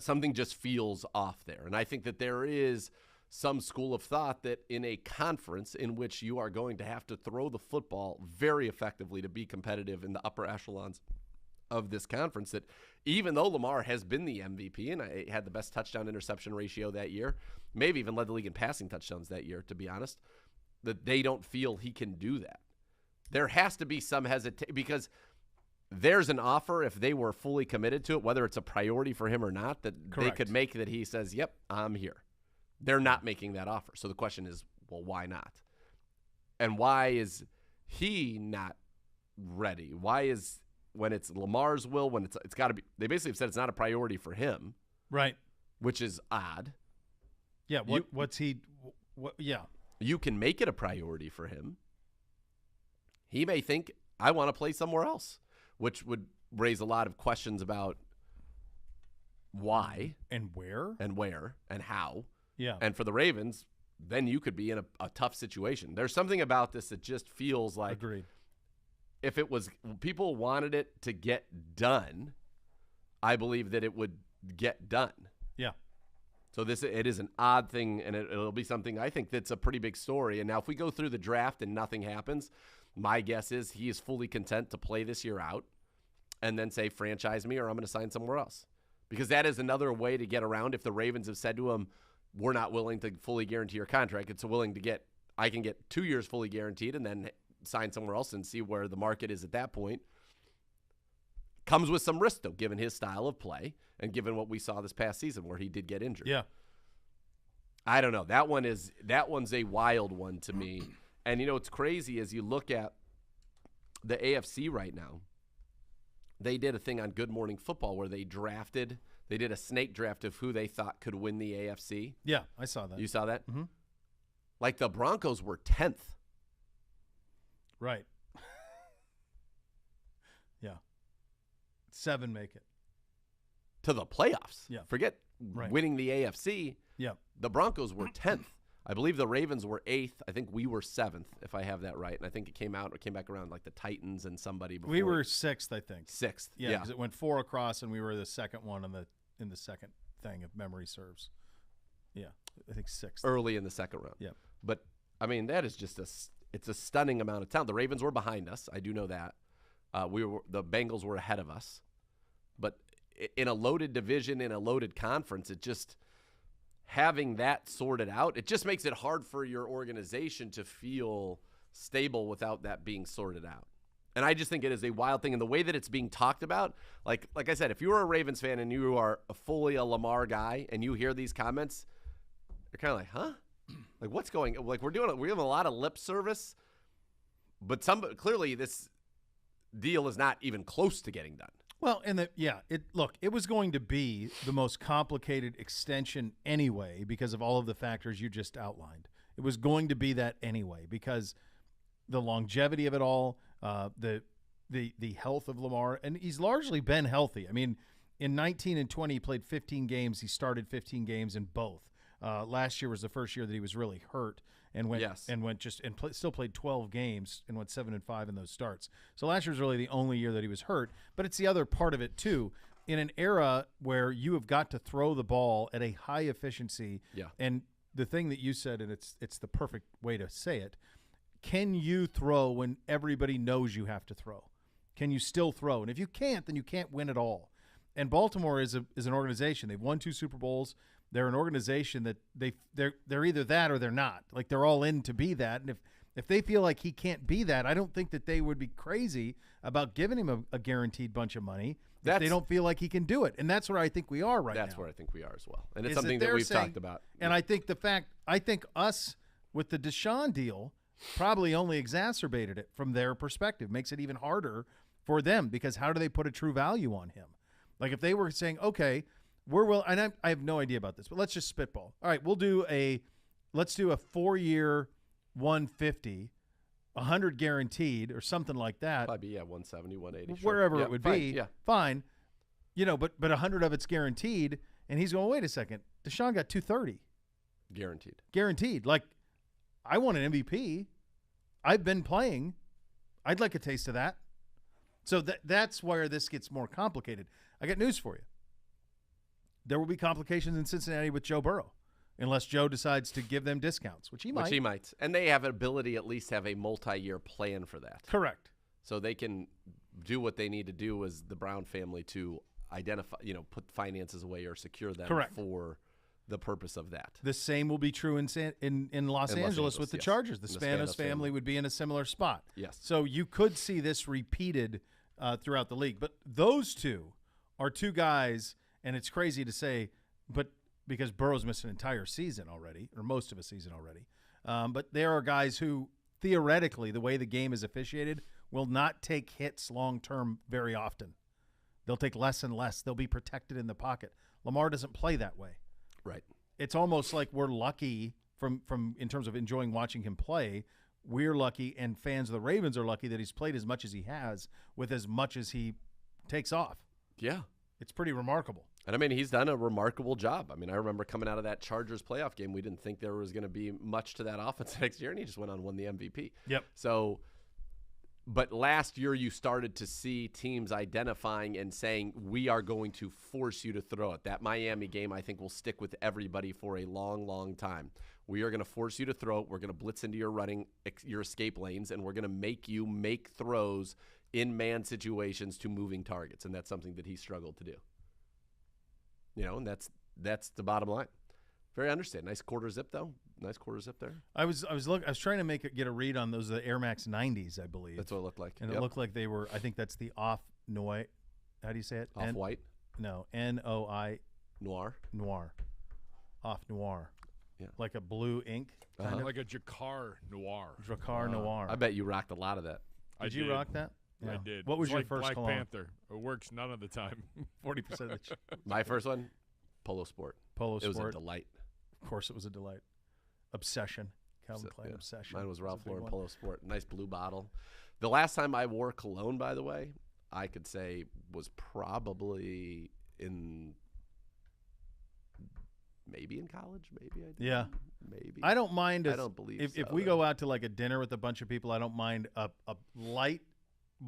Speaker 2: something just feels off there. And I think that there is some school of thought that in a conference in which you are going to have to throw the football very effectively to be competitive in the upper echelons of this conference, that even though Lamar has been the MVP and I had the best touchdown interception ratio that year, maybe even led the league in passing touchdowns that year, to be honest, that they don't feel he can do that. There has to be some hesitation because there's an offer if they were fully committed to it, whether it's a priority for him or not, that
Speaker 1: Correct.
Speaker 2: They could make that he says, yep, I'm here. They're not making that offer. So the question is, well, why not? And why is he not ready? Why is, when it's Lamar's will, when it's got to be, they basically have said it's not a priority for him.
Speaker 1: Right.
Speaker 2: Which is odd.
Speaker 1: Yeah. Yeah.
Speaker 2: You can make it a priority for him. He may think, I want to play somewhere else, which would raise a lot of questions about why.
Speaker 1: And where
Speaker 2: and how.
Speaker 1: Yeah.
Speaker 2: And for the Ravens, then you could be in a tough situation. There's something about this that just feels like
Speaker 1: Agreed.
Speaker 2: If it was people wanted it to get done, I believe that it would get done.
Speaker 1: Yeah.
Speaker 2: So it is an odd thing, and it'll be something I think that's a pretty big story. And now if we go through the draft and nothing happens, my guess is he is fully content to play this year out and then say, franchise me or I'm going to sign somewhere else. Because that is another way to get around if the Ravens have said to him, we're not willing to fully guarantee your contract. It's willing to I can get 2 years fully guaranteed and then sign somewhere else and see where the market is at that point. Comes with some risk, though, given his style of play and given what we saw this past season where he did get injured.
Speaker 1: Yeah.
Speaker 2: I don't know. That one's a wild one to me. And, it's crazy as you look at the AFC right now. They did a thing on Good Morning Football where they did a snake draft of who they thought could win the AFC.
Speaker 1: Yeah, I saw that.
Speaker 2: You saw that?
Speaker 1: Mm-hmm.
Speaker 2: Like the Broncos were 10th.
Speaker 1: Right. Yeah. 7 make it.
Speaker 2: To the playoffs.
Speaker 1: Yeah.
Speaker 2: Forget winning the AFC.
Speaker 1: Yeah.
Speaker 2: The Broncos were 10th. I believe the Ravens were 8th. I think we were 7th, if I have that right. And I think it came back around like the Titans and somebody before.
Speaker 1: We were 6th, I think.
Speaker 2: 6th.
Speaker 1: Yeah, because it went 4 across, and we were the second one in the second thing, if memory serves. Yeah, I think 6th.
Speaker 2: Early in the second round.
Speaker 1: Yeah.
Speaker 2: But, I mean, that is just it's a stunning amount of talent. The Ravens were behind us. I do know that. The Bengals were ahead of us. But in a loaded division, in a loaded conference, it just – having that sorted out, it just makes it hard for your organization to feel stable without that being sorted out. And I just think it is a wild thing. And the way that it's being talked about, like I said, if you are a Ravens fan and you are fully a Lamar guy and you hear these comments, you're kind of like, huh? Like, what's going on? Like, we're giving a lot of lip service, but clearly this deal is not even close to getting done.
Speaker 1: Well, it was going to be the most complicated extension anyway because of all of the factors you just outlined. It was going to be that anyway because the longevity of it all, the health of Lamar, and he's largely been healthy. I mean, in 19 and 20, he played 15 games. He started 15 games in both. Last year was the first year that he was really hurt and still played 12 games and went 7-5 in those starts. So last year was really the only year that he was hurt. But it's the other part of it too. In an era where you have got to throw the ball at a high efficiency, and the thing that you said, and it's the perfect way to say it. Can you throw when everybody knows you have to throw? Can you still throw? And if you can't, then you can't win at all. And Baltimore is an organization. They've won 2 Super Bowls. They're an organization that they're either that or they're not. Like, they're all in to be that. And if they feel like he can't be that, I don't think that they would be crazy about giving him a guaranteed bunch of money if they don't feel like he can do it. And that's where I think we are right now.
Speaker 2: That's where I think we are as well. And it's something that we've talked about.
Speaker 1: And I think I think us with the Deshaun deal probably only exacerbated it from their perspective, makes it even harder for them, because how do they put a true value on him? Like, if they were saying, okay, and I have no idea about this, but let's just spitball. All right, let's do a 4-year 150, 100 guaranteed or something like that.
Speaker 2: Probably 170, 180.
Speaker 1: Wherever it would be, fine. But 100 of it's guaranteed, and he's going, wait a second, Deshaun got 230. Guaranteed. Like, I want an MVP. I've been playing. I'd like a taste of that. So that's where this gets more complicated. I got news for you. There will be complications in Cincinnati with Joe Burrow, unless Joe decides to give them discounts, which he might. And
Speaker 2: they have an ability at least to have a multi-year plan for that.
Speaker 1: Correct.
Speaker 2: So they can do what they need to do as the Brown family to identify, put finances away or secure them for the purpose of that.
Speaker 1: The same will be true in Los Angeles with the Chargers. The Spanos family would be in a similar spot.
Speaker 2: Yes.
Speaker 1: So you could see this repeated throughout the league. But those two are 2 guys, and it's crazy to say, but because Burrow's missed an entire season already, or most of a season already. But there are guys who, theoretically, the way the game is officiated, will not take hits long-term very often. They'll take less and less. They'll be protected in the pocket. Lamar doesn't play that way.
Speaker 2: Right.
Speaker 1: It's almost like we're lucky from in terms of enjoying watching him play. We're lucky, and fans of the Ravens are lucky that he's played as much as he has with as much as he takes off.
Speaker 2: Yeah.
Speaker 1: It's pretty remarkable.
Speaker 2: And, I mean, he's done a remarkable job. I mean, I remember coming out of that Chargers playoff game, we didn't think there was going to be much to that offense next year, and he just went on and won the MVP.
Speaker 1: Yep.
Speaker 2: So, but last year you started to see teams identifying and saying, we are going to force you to throw it. That Miami game, I think, will stick with everybody for a long, long time. We are going to force you to throw it. We're going to blitz into your escape lanes, and we're going to make you make throws in man situations to moving targets, and that's something that he struggled to do. And that's the bottom line. Very understated. Nice quarter zip though. Nice quarter zip there.
Speaker 1: I was trying to get a read on those Air Max 90s, I believe.
Speaker 2: That's what it looked like.
Speaker 1: And it looked like they were. I think that's the off noir. How do you say it?
Speaker 2: Off white.
Speaker 1: No, NOI.
Speaker 2: Noir.
Speaker 1: Off noir.
Speaker 2: Yeah.
Speaker 1: Like a blue ink.
Speaker 3: Kind of like a Jacquard Noir.
Speaker 1: Jacquard Noir.
Speaker 2: I bet you rocked a lot of that.
Speaker 1: Did you rock that?
Speaker 3: Yeah. I did.
Speaker 1: What was your
Speaker 3: like
Speaker 1: first
Speaker 3: Black
Speaker 1: cologne?
Speaker 3: Panther. It works none of the time.
Speaker 1: 40% of the
Speaker 2: My first one, Polo Sport. It was a delight.
Speaker 1: Of course it was a delight. Obsession. Calvin Klein Obsession.
Speaker 2: Mine was Ralph Lauren Polo Sport. Nice blue bottle. The last time I wore cologne, by the way, I could say was probably maybe in college. Maybe I did.
Speaker 1: Yeah.
Speaker 2: Maybe.
Speaker 1: I don't mind.
Speaker 2: I don't believe
Speaker 1: if we go out to like a dinner with a bunch of people, I don't mind a light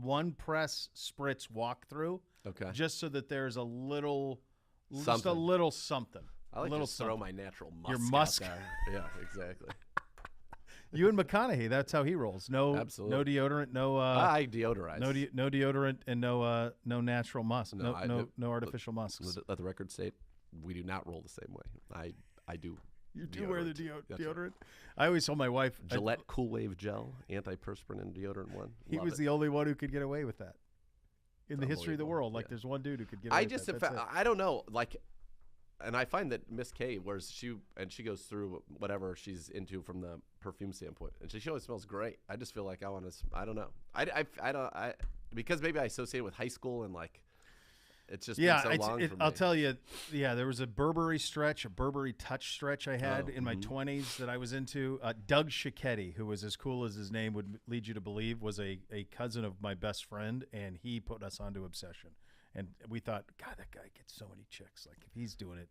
Speaker 1: one press spritz walkthrough.
Speaker 2: Okay.
Speaker 1: Just so that there's a little something.
Speaker 2: Just a
Speaker 1: little something.
Speaker 2: I like
Speaker 1: to
Speaker 2: throw my natural musk.
Speaker 1: Your musk.
Speaker 2: Out there. Yeah, exactly.
Speaker 1: You and McConaughey, that's how he rolls. No,
Speaker 2: absolutely.
Speaker 1: No deodorant. No.
Speaker 2: I deodorize.
Speaker 1: No deodorant and no natural musk. No artificial musks.
Speaker 2: Let the record state, we do not roll the same way. I do.
Speaker 1: You do
Speaker 2: deodorant.
Speaker 1: wear the deodorant. Right. I always told my wife
Speaker 2: Gillette Cool Wave Gel, antiperspirant and deodorant one.
Speaker 1: He was the only one who could get away with that in the history of the world. Like there's one dude who could get away with that.
Speaker 2: I don't know. Like, and I find that Miss K, whereas she goes through whatever she's into from the perfume standpoint, and she always smells great. I just feel like I want to. I don't know. I don't. Because maybe I associate it with high school and like. It's just been so long for me.
Speaker 1: I'll tell you, there was a Burberry touch stretch I had in my 20s that I was into. Doug Schicchetti, who was as cool as his name would lead you to believe, was a cousin of my best friend, and he put us onto Obsession. And we thought, God, that guy gets so many chicks. Like, if he's doing it,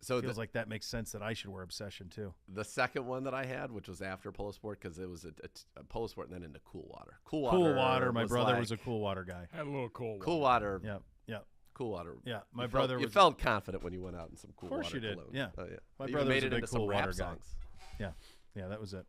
Speaker 1: it feels like that makes sense that I should wear Obsession, too.
Speaker 2: The second one that I had, which was after Polo Sport, because it was a Polo Sport and then into Cool Water.
Speaker 1: Cool Water. My brother was a Cool Water guy.
Speaker 3: Had a little Cool Water.
Speaker 2: Cool Water.
Speaker 1: Yeah.
Speaker 2: Cool Water.
Speaker 1: Yeah, my brother.
Speaker 2: You felt confident when you went out in some Cool Water.
Speaker 1: Of course you did.
Speaker 2: cologne.
Speaker 1: Yeah.
Speaker 2: Oh, yeah.
Speaker 1: My brother
Speaker 2: made
Speaker 1: was
Speaker 2: it
Speaker 1: a big
Speaker 2: into
Speaker 1: Cool
Speaker 2: some
Speaker 1: Water
Speaker 2: rap
Speaker 1: guy.
Speaker 2: songs.
Speaker 1: Yeah, that was it.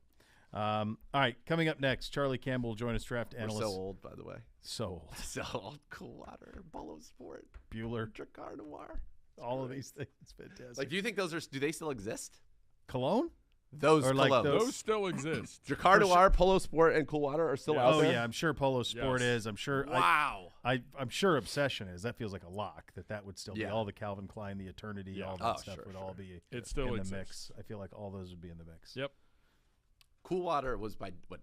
Speaker 1: All right, coming up next, Charlie Campbell will join us, draft
Speaker 2: We're
Speaker 1: analyst.
Speaker 2: so old, by the way.
Speaker 1: So old.
Speaker 2: So old. Cool Water, Bolo Sport,
Speaker 1: Bueller,
Speaker 2: Dracar Noir.
Speaker 1: all of these things. It's fantastic.
Speaker 2: Like, do you think those are? Do they still exist?
Speaker 1: Cologne?
Speaker 2: Those
Speaker 1: Or like
Speaker 2: colognes.
Speaker 3: Those still exist.
Speaker 2: Dracar Noir, Polo Sport, and Cool Water are still out
Speaker 1: Oh
Speaker 2: there.
Speaker 1: yeah, I'm sure Polo Sport
Speaker 3: Yes.
Speaker 1: is. I'm sure.
Speaker 2: Wow.
Speaker 1: I'm sure Obsession is. That feels like a lock. That would still be
Speaker 2: Yeah.
Speaker 1: all the Calvin Klein, the Eternity,
Speaker 3: Yeah.
Speaker 1: all that
Speaker 2: Oh,
Speaker 1: stuff
Speaker 2: sure,
Speaker 1: would
Speaker 2: sure.
Speaker 1: all be
Speaker 3: It still
Speaker 1: in
Speaker 3: exists.
Speaker 1: the mix. I feel like all those would be in the mix.
Speaker 3: Yep.
Speaker 2: Cool Water was by what?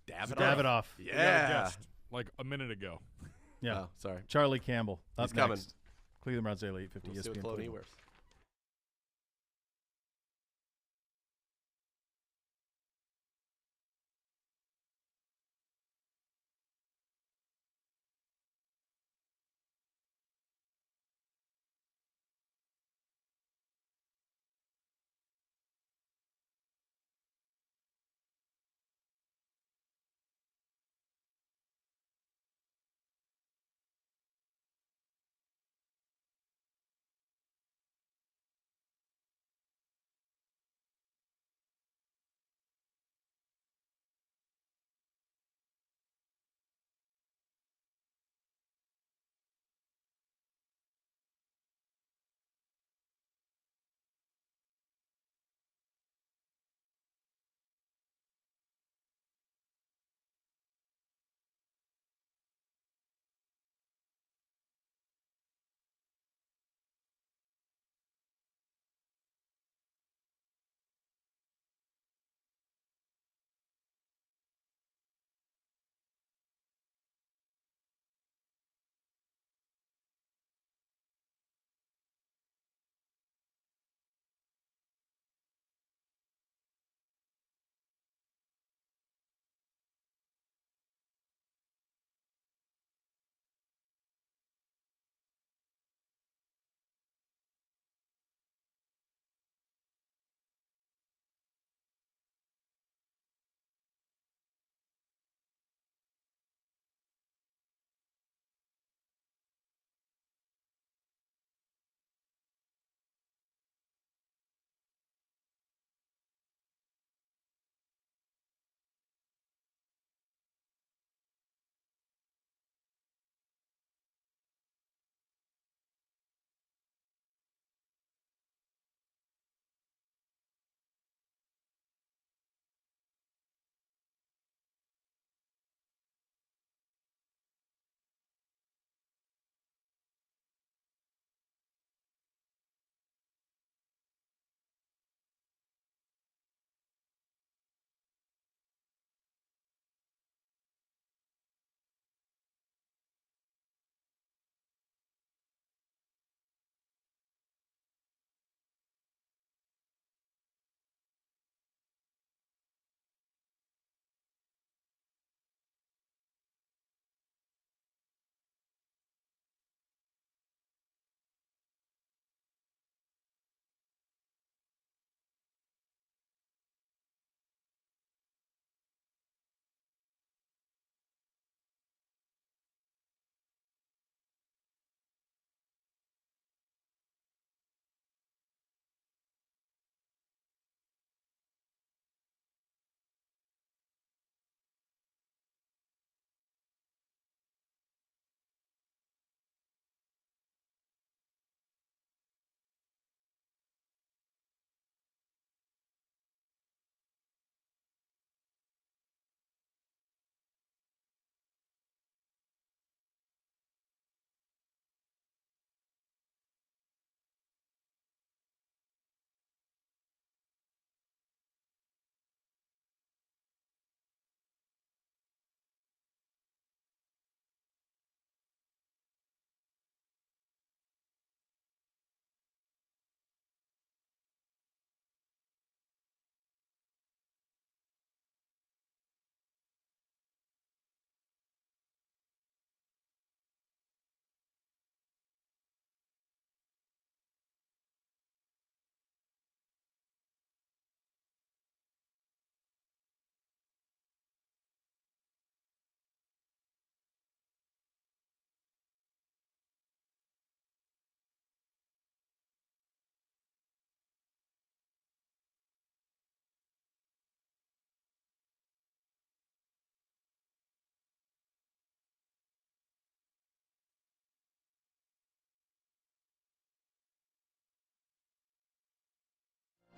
Speaker 2: Davidoff.
Speaker 1: Davidoff.
Speaker 3: We got a
Speaker 2: Yeah.
Speaker 3: guest, like a minute ago.
Speaker 1: Yeah.
Speaker 2: Oh, sorry.
Speaker 1: Charlie Campbell. Up
Speaker 2: He's coming.
Speaker 1: next. Cleveland Browns Daily 850
Speaker 2: We'll see what
Speaker 1: ESPN.
Speaker 2: clone he
Speaker 1: Cleveland.
Speaker 2: wears.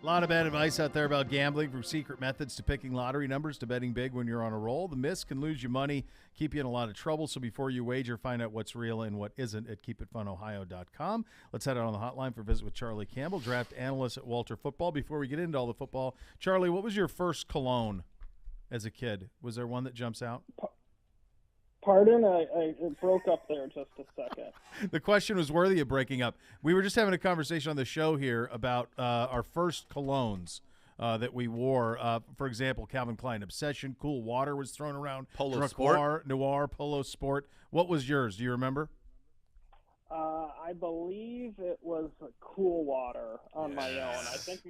Speaker 1: A lot of bad advice out there about gambling, from secret methods to picking lottery numbers to betting big when you're on a roll. The miss can lose you money, keep you in a lot of trouble. So before you wager, find out what's real and what isn't at keepitfunohio.com. Let's head out on the hotline for a visit with Charlie Campbell, draft analyst at Walter Football. Before we get into all the football, Charlie, what was your first cologne as a kid? Was there one that jumps out?
Speaker 4: Pardon? I broke up there just a second.
Speaker 1: The question was worthy of breaking up. We were just having a conversation on the show here about our first colognes that we wore. For example, Calvin Klein Obsession, Cool Water was thrown around.
Speaker 2: Polo
Speaker 1: Dracoir,
Speaker 2: Sport.
Speaker 1: Noir, Polo Sport. What was yours? Do you remember?
Speaker 4: I believe it was Cool Water on my own. I think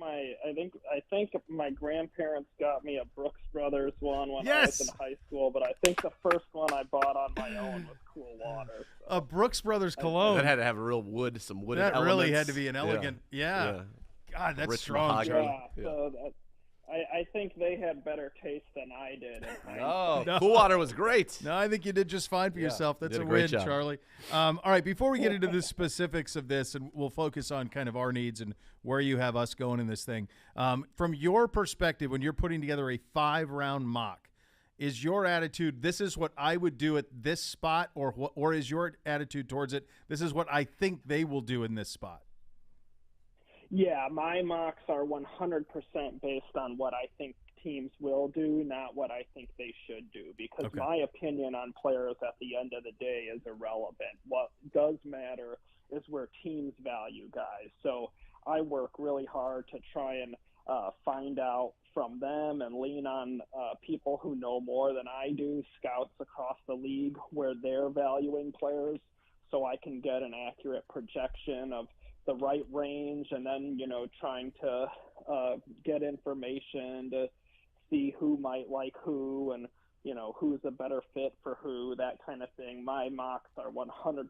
Speaker 4: my grandparents got me a Brooks Brothers one when I was in high school, but I think the first one I bought on my own was Cool Water. So.
Speaker 1: A Brooks Brothers cologne.
Speaker 2: That had to have a real some wooded
Speaker 1: That
Speaker 2: elements.
Speaker 1: really had to be an elegant. Yeah. God, that's
Speaker 2: Rich
Speaker 1: strong,
Speaker 2: mahogany.
Speaker 1: Charlie.
Speaker 4: Yeah, so I think they had better taste than I did.
Speaker 2: Oh, Cool Water was great.
Speaker 1: No, I think you did just fine for yourself. That's
Speaker 2: did
Speaker 1: a
Speaker 2: a great
Speaker 1: win,
Speaker 2: job.
Speaker 1: Charlie. All right, before we get into the specifics of this, and we'll focus on kind of our needs and where you have us going in this thing. From your perspective, when you're putting together a 5-round mock, is your attitude, this is what I would do at this spot, or is your attitude towards it, this is what I think they will do in this spot?
Speaker 4: Yeah, my mocks are 100% based on what I think teams will do, not what I think they should do, because my opinion on players at the end of the day is irrelevant. What does matter is where teams value guys. So I work really hard to try and find out from them and lean on people who know more than I do, scouts across the league, where they're valuing players, so I can get an accurate projection of the right range, and then, trying to get information to see who might like who and, who's a better fit for who, that kind of thing. My mocks are 100%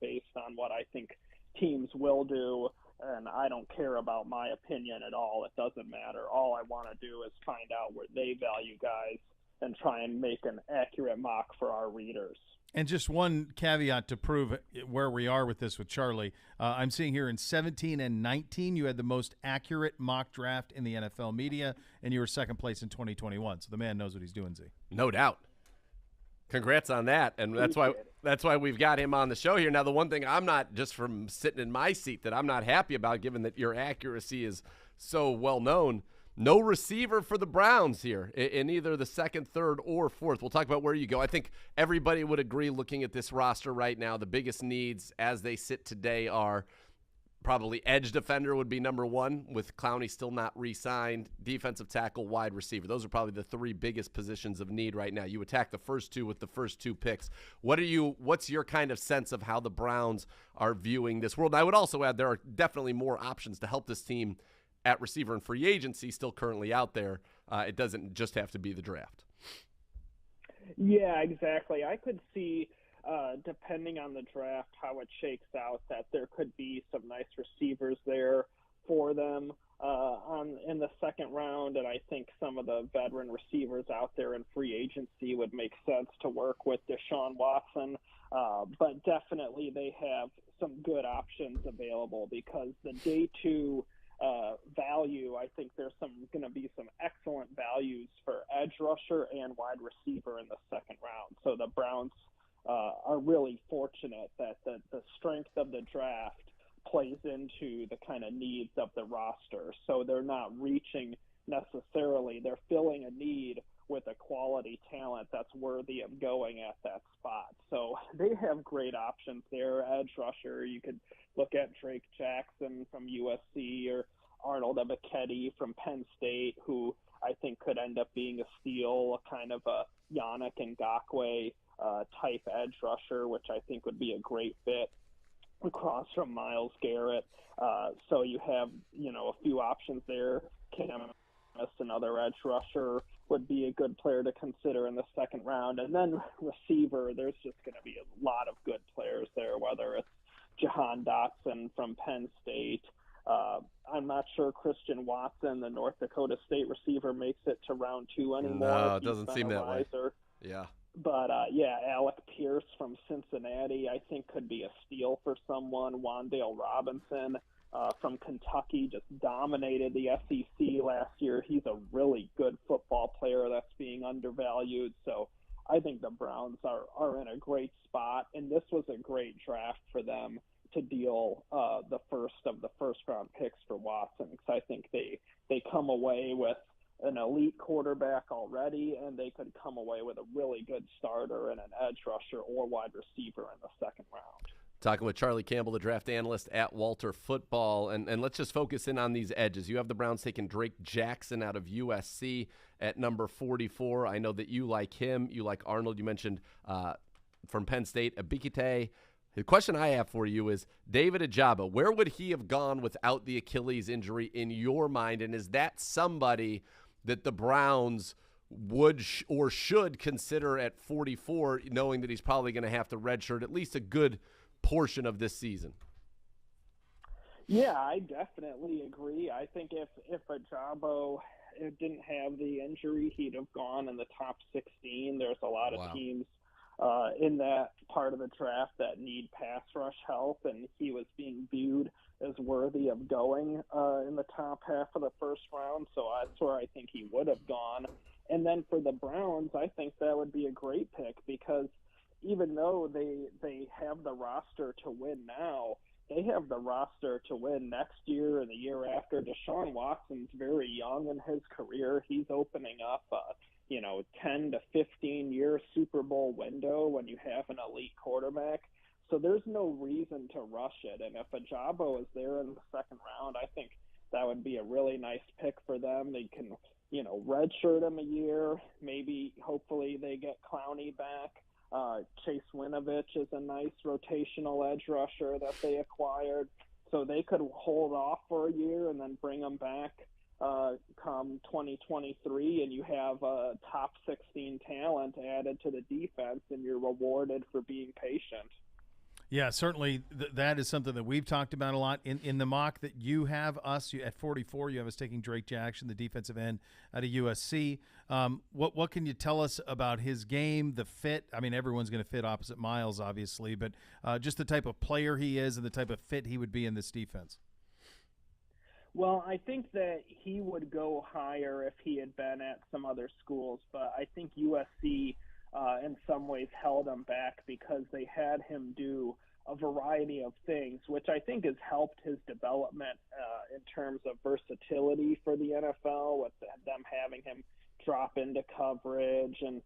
Speaker 4: based on what I think teams will do, and I don't care about my opinion at all. It doesn't matter. All I want to do is find out where they value guys and try and make an accurate mock for our readers.
Speaker 1: And just one caveat to prove where we are with this with Charlie. I'm seeing here in 17 and 19, you had the most accurate mock draft in the NFL media, and you were second place in 2021. So the man knows what he's doing, Z.
Speaker 2: No doubt. Congrats on that, and that's why we've got him on the show here. Now, the one thing I'm not, just from sitting in my seat, that I'm not happy about, given that your accuracy is so well known, no receiver for the Browns here in either the second, third, or fourth. We'll talk about where you go. I think everybody would agree, looking at this roster right now, the biggest needs as they sit today are probably edge defender would be number one, with Clowney still not re-signed, defensive tackle, wide receiver. Those are probably the three biggest positions of need right now. You attack the first two with the first two picks. What's your kind of sense of how the Browns are viewing this world? And I would also add there are definitely more options to help this team at receiver and free agency still currently out there. It doesn't just have to be the draft.
Speaker 4: Yeah, exactly. I could see, depending on the draft, how it shakes out, that there could be some nice receivers there for them in the second round, and I think some of the veteran receivers out there in free agency would make sense to work with Deshaun Watson, but definitely they have some good options available, because the day two value, I think there's going to be some excellent values for edge rusher and wide receiver in the second round. So the Browns are really fortunate that the strength of the draft plays into the kind of needs of the roster. So they're not reaching necessarily. They're filling a need with a quality talent that's worthy of going at that spot. So they have great options there. Edge rusher, you could look at Drake Jackson from USC or Arnold Ebiketie from Penn State, who I think could end up being a steal, kind of a Yannick Ngakoue type edge rusher, which I think would be a great fit across from Myles Garrett. So you have, a few options there. Another edge rusher would be a good player to consider in the second round. And then receiver, there's just going to be a lot of good players there, whether it's Jahan Dotson from Penn State. I'm not sure Christian Watson, the North Dakota State receiver, makes it to round 2 anymore.
Speaker 2: No, it doesn't seem that way. Yeah.
Speaker 4: But, Alec Pierce from Cincinnati, I think, could be a steal for someone. Wan'Dale Robinson from Kentucky, just dominated the SEC last year. He's a really good football player that's being undervalued. So I think the Browns are in a great spot, and this was a great draft for them to deal the first of the first-round picks for Watson, because I think they come away with an elite quarterback already, and they could come away with a really good starter and an edge rusher or wide receiver in the second round.
Speaker 2: Talking with Charlie Campbell, the draft analyst at Walter Football. And let's just focus in on these edges. You have the Browns taking Drake Jackson out of USC at number 44. I know that you like him. You like Arnold. You mentioned from Penn State, Abikite. The question I have for you is, David Ojabo, where would he have gone without the Achilles injury in your mind? And is that somebody that the Browns would or should consider at 44, knowing that he's probably going to have to redshirt at least a good portion of this season?
Speaker 4: Yeah, I definitely agree. I think if Ojabo didn't have the injury, he'd have gone in the top 16. There's a lot of teams in that part of the draft that need pass rush help, and he was being viewed as worthy of going in the top half of the first round. So that's where I think he would have gone. And then for the Browns, I think that would be a great pick, because even though they have the roster to win now, they have the roster to win next year and the year after. Deshaun Watson's very young in his career. He's opening up a 10 to 15 year Super Bowl window when you have an elite quarterback. So there's no reason to rush it. And if Ojabo is there in the second round, I think that would be a really nice pick for them. They can, redshirt him a year. Maybe, hopefully, they get Clowney back. Chase Winovich is a nice rotational edge rusher that they acquired. So they could hold off for a year and then bring him back come 2023, and you have a top 16 talent added to the defense, and you're rewarded for being patient.
Speaker 1: Yeah, certainly that is something that we've talked about a lot. In the mock that you have us at 44, you have us taking Drake Jackson, the defensive end out of USC. What can you tell us about his game, the fit? I mean, everyone's going to fit opposite Miles, obviously, but just the type of player he is and the type of fit he would be in this defense.
Speaker 4: Well, I think that he would go higher if he had been at some other schools, but I think USC in some ways held him back because they had him do a variety of things, which I think has helped his development in terms of versatility for the NFL, with them having him drop into coverage and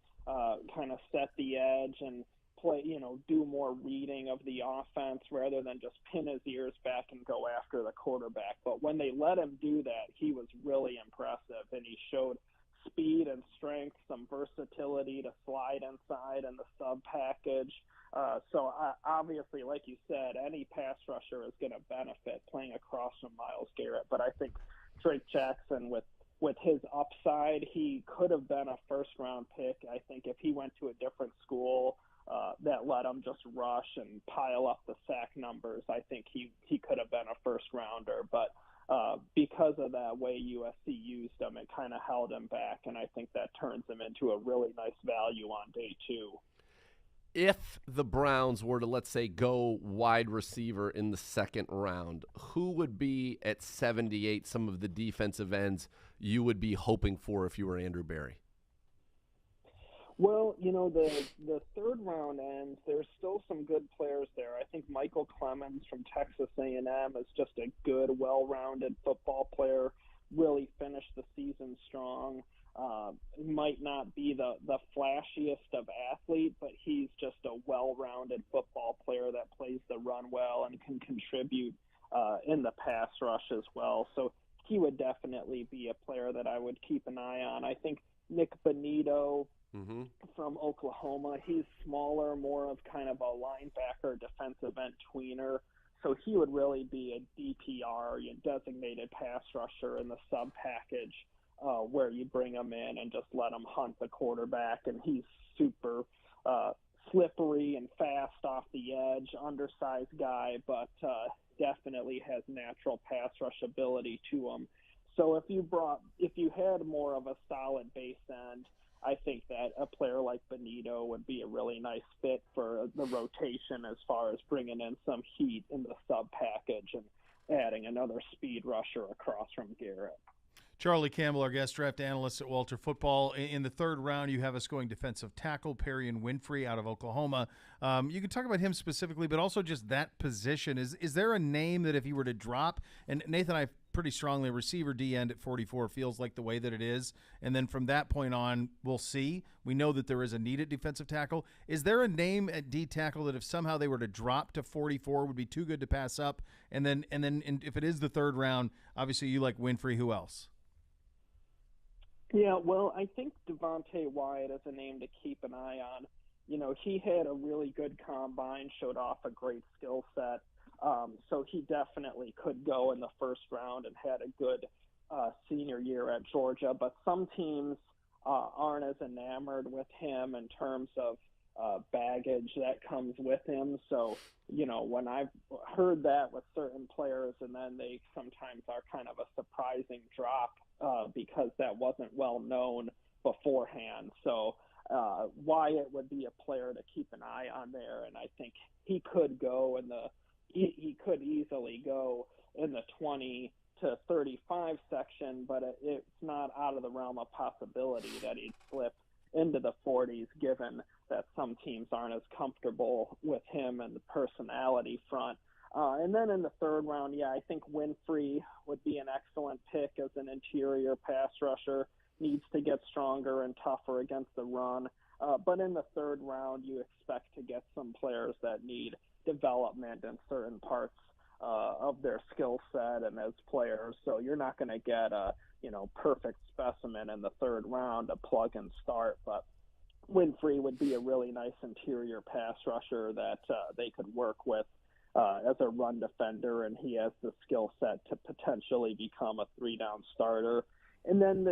Speaker 4: kind of set the edge and play, do more reading of the offense rather than just pin his ears back and go after the quarterback. But when they let him do that, he was really impressive, and he showed speed and strength, some versatility to slide inside in the sub package. So obviously, like you said, any pass rusher is going to benefit playing across from Myles Garrett. But I think Drake Jackson, with his upside, he could have been a first-round pick. I think if he went to a different school that let him just rush and pile up the sack numbers, I think he could have been a first-rounder. But because of that way USC used him, it kind of held him back, and I think that turns him into a really nice value on day two.
Speaker 2: If the Browns were to, let's say, go wide receiver in the second round, who would be at 78 some of the defensive ends you would be hoping for if you were Andrew Berry?
Speaker 4: Well, the third round ends, there's still some good players there. I think Michael Clemens from Texas A&M is just a good, well-rounded football player, really finished the season strong. Might not be the flashiest of athlete, but he's just a well-rounded football player that plays the run well and can contribute in the pass rush as well. So he would definitely be a player that I would keep an eye on. I think Nick Bonito from Oklahoma, he's smaller, more of kind of a linebacker, defensive end tweener. So he would really be a DPR, designated pass rusher in the sub package, where you bring him in and just let him hunt the quarterback. And he's super slippery and fast off the edge, undersized guy, but definitely has natural pass rush ability to him. So if you had more of a solid base end, I think that a player like Bonito would be a really nice fit for the rotation as far as bringing in some heat in the sub package. And adding another speed rusher across from Garrett.
Speaker 1: Charlie Campbell, our guest draft analyst at Walter Football. In the third round, you have us going defensive tackle, Perrion Winfrey out of Oklahoma. You can talk about him specifically, but also just that position. Is there a name that if he were to drop, and Nathan, I pretty strongly receiver D end at 44 feels like the way that it is, and then from that point on, we'll see. We know that there is a need at defensive tackle. Is there a name at D tackle that if somehow they were to drop to 44 would be too good to pass up? And then if it is the third round, obviously you like Winfrey. Who else?
Speaker 4: Yeah, well, I think Devontae Wyatt is a name to keep an eye on. You know, he had a really good combine, showed off a great skill set. So he definitely could go in the first round and had a good senior year at Georgia. But some teams aren't as enamored with him in terms of baggage that comes with him. So, you know, when I've heard that with certain players, and then they sometimes are kind of a surprising drop because that wasn't well known beforehand. So Wyatt would be a player to keep an eye on there, and I think he could go he could easily go in the 20 to 35 section, but it's not out of the realm of possibility that he'd slip into the 40s, given that some teams aren't as comfortable with him and the personality front. And then in the third round, I think Winfrey would be an excellent pick as an interior pass rusher. Needs to get stronger and tougher against the run. But in the third round, you expect to get some players that need development in certain parts of their skill set and as players. So you're not going to get a perfect specimen in the third round to plug and start. But Winfrey would be a really nice interior pass rusher that they could work with as a run defender, and he has the skill set to potentially become a 3-down starter. And then,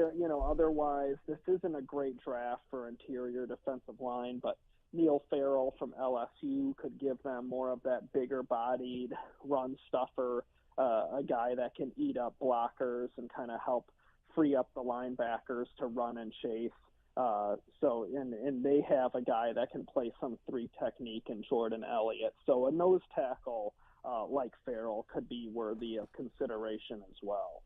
Speaker 4: otherwise, this isn't a great draft for interior defensive line, but Neil Farrell from LSU could give them more of that bigger-bodied run stuffer, a guy that can eat up blockers and kind of help free up the linebackers to run and chase. And they have a guy that can play some 3 technique in Jordan Elliott. So a nose tackle like Farrell could be worthy of consideration as well.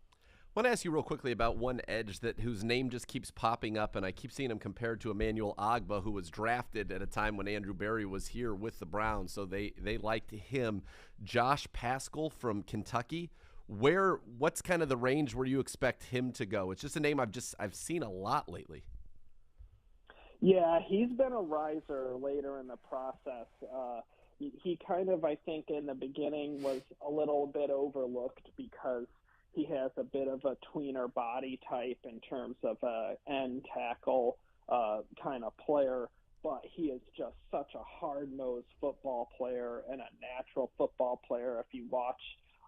Speaker 2: I want to ask you real quickly about one edge whose name just keeps popping up, and I keep seeing him compared to Emmanuel Ogbah, who was drafted at a time when Andrew Berry was here with the Browns, so they liked him. Josh Pascal from Kentucky. What's kind of the range where you expect him to go? It's just a name I've seen a lot lately.
Speaker 4: Yeah, he's been a riser later in the process. He kind of, I think, in the beginning was a little bit overlooked because he has a bit of a tweener body type in terms of a end tackle kind of player, but he is just such a hard-nosed football player and a natural football player. If you watch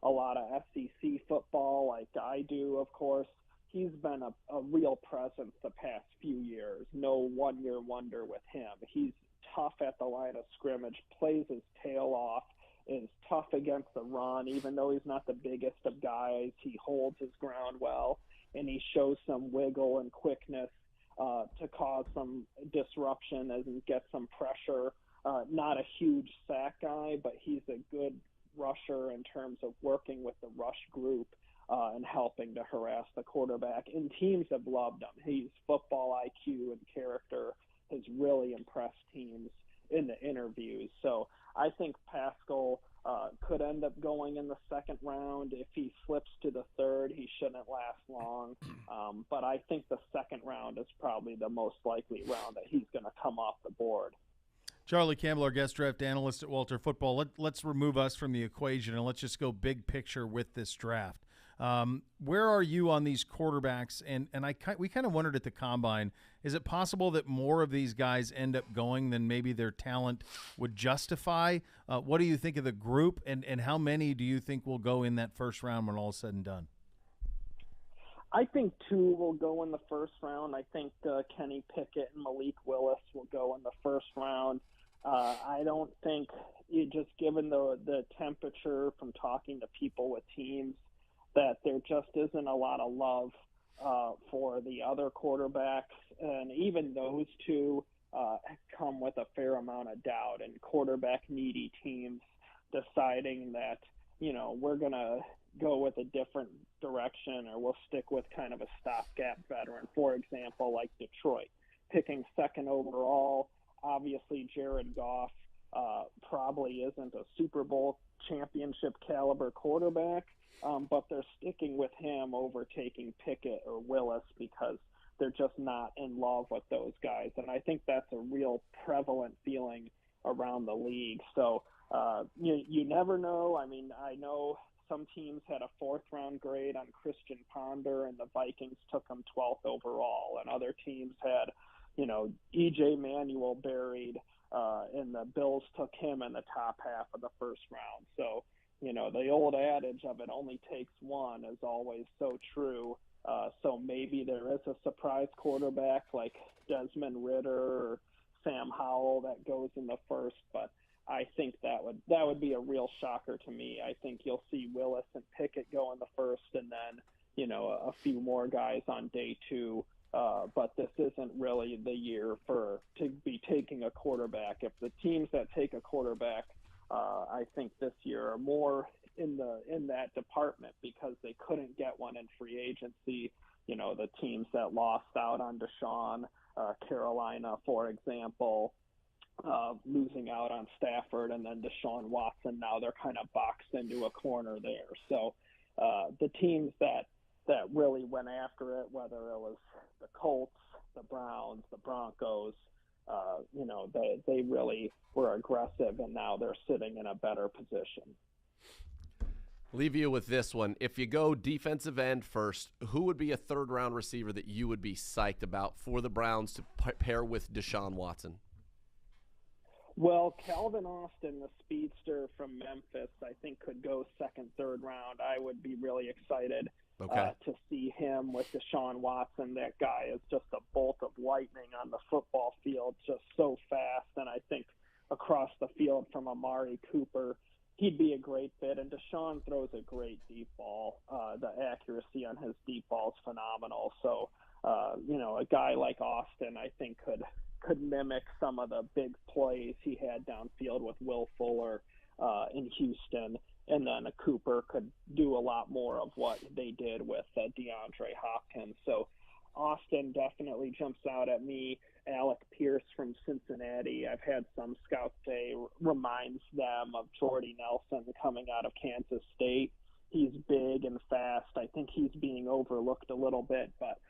Speaker 4: a lot of SEC football like I do, of course, he's been a real presence the past few years. No one-year wonder with him. He's tough at the line of scrimmage, plays his tail off, is tough against the run. Even though he's not the biggest of guys, he holds his ground well, and he shows some wiggle and quickness to cause some disruption and get some pressure. Not a huge sack guy, but he's a good rusher in terms of working with the rush group and helping to harass the quarterback. And teams have loved him. His football IQ and character has really impressed teams in the interviews. So I think Pascal could end up going in the second round. If he slips to the third, he shouldn't last long. But I think the second round is probably the most likely round that he's going to come off the board.
Speaker 1: Charlie Campbell, our guest draft analyst at Walter Football. Let's remove us from the equation and let's just go big picture with this draft. Where are you on these quarterbacks? And we kind of wondered at the Combine, is it possible that more of these guys end up going than maybe their talent would justify? What do you think of the group, and how many do you think will go in that first round when all is said and done?
Speaker 4: I think 2 will go in the first round. I think Kenny Pickett and Malik Willis will go in the first round. I don't think, just given the temperature from talking to people with teams, that there just isn't a lot of love for the other quarterbacks. And even those 2 come with a fair amount of doubt, and quarterback-needy teams deciding that, we're going to go with a different direction, or we'll stick with kind of a stopgap veteran. For example, like Detroit, picking second overall. Obviously, Jared Goff probably isn't a Super Bowl championship caliber quarterback, but they're sticking with him over taking Pickett or Willis because they're just not in love with those guys. And I think that's a real prevalent feeling around the league. So you never know. I mean, I know some teams had a 4th-round grade on Christian Ponder, and the Vikings took him 12th overall, and other teams had, E.J. Manuel buried, and the Bills took him in the top half of the first round. So, the old adage of it only takes one is always so true. So maybe there is a surprise quarterback like Desmond Ridder or Sam Howell that goes in the first, but I think that would be a real shocker to me. I think you'll see Willis and Pickett go in the first, and then a few more guys on day 2. But this isn't really the year to be taking a quarterback. If the teams that take a quarterback, I think this year are more in that department because they couldn't get one in free agency. The teams that lost out on Deshaun, Carolina, for example, losing out on Stafford, and then Deshaun Watson. Now they're kind of boxed into a corner there. So the teams that really went after it, whether it was the Colts, the Browns, the Broncos, they really were aggressive, and now they're sitting in a better position.
Speaker 2: Leave you with this one. If you go defensive end first, who would be a 3rd-round receiver that you would be psyched about for the Browns to pair with Deshaun Watson?
Speaker 4: Well, Calvin Austin, the speedster from Memphis, I think could go 2nd, 3rd round. I would be really excited to see him with Deshaun Watson. That guy is just a bolt of lightning on the football field, just so fast. And I think across the field from Amari Cooper, he'd be a great fit. And Deshaun throws a great deep ball. The accuracy on his deep ball is phenomenal. So, a guy like Austin, I think, could mimic some of the big plays he had downfield with Will Fuller in Houston. And then a Cooper could do a lot more of what they did with DeAndre Hopkins. So Austin definitely jumps out at me. Alec Pierce from Cincinnati, I've had some scouts say reminds them of Jordy Nelson coming out of Kansas State. He's big and fast. I think he's being overlooked a little bit, but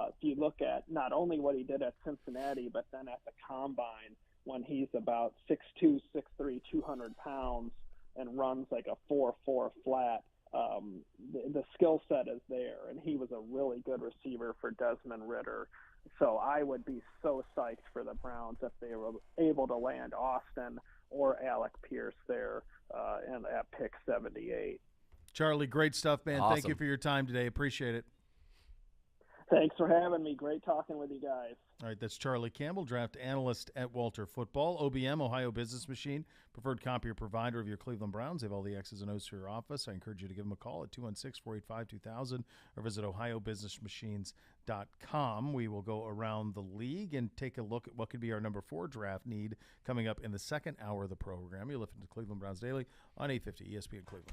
Speaker 4: if you look at not only what he did at Cincinnati, but then at the Combine when he's about 6'2", 6'3", 200 pounds and runs like a 4.4 flat, the skill set is there, and he was a really good receiver for Desmond Ridder. So I would be so psyched for the Browns if they were able to land Austin or Alec Pierce there and at pick 78.
Speaker 1: Charlie, great stuff, man.
Speaker 2: Awesome.
Speaker 1: Thank you for your time today. Appreciate it.
Speaker 4: Thanks for having me. Great talking with you guys.
Speaker 1: All right, that's Charlie Campbell, draft analyst at Walter Football. OBM, Ohio Business Machine, preferred copier provider of your Cleveland Browns. They have all the X's and O's for your office. I encourage you to give them a call at 216-485-2000 or visit ohiobusinessmachines.com. We will go around the league and take a look at what could be our number 4 draft need coming up in the second hour of the program. You're listening to Cleveland Browns Daily on 850 ESPN Cleveland.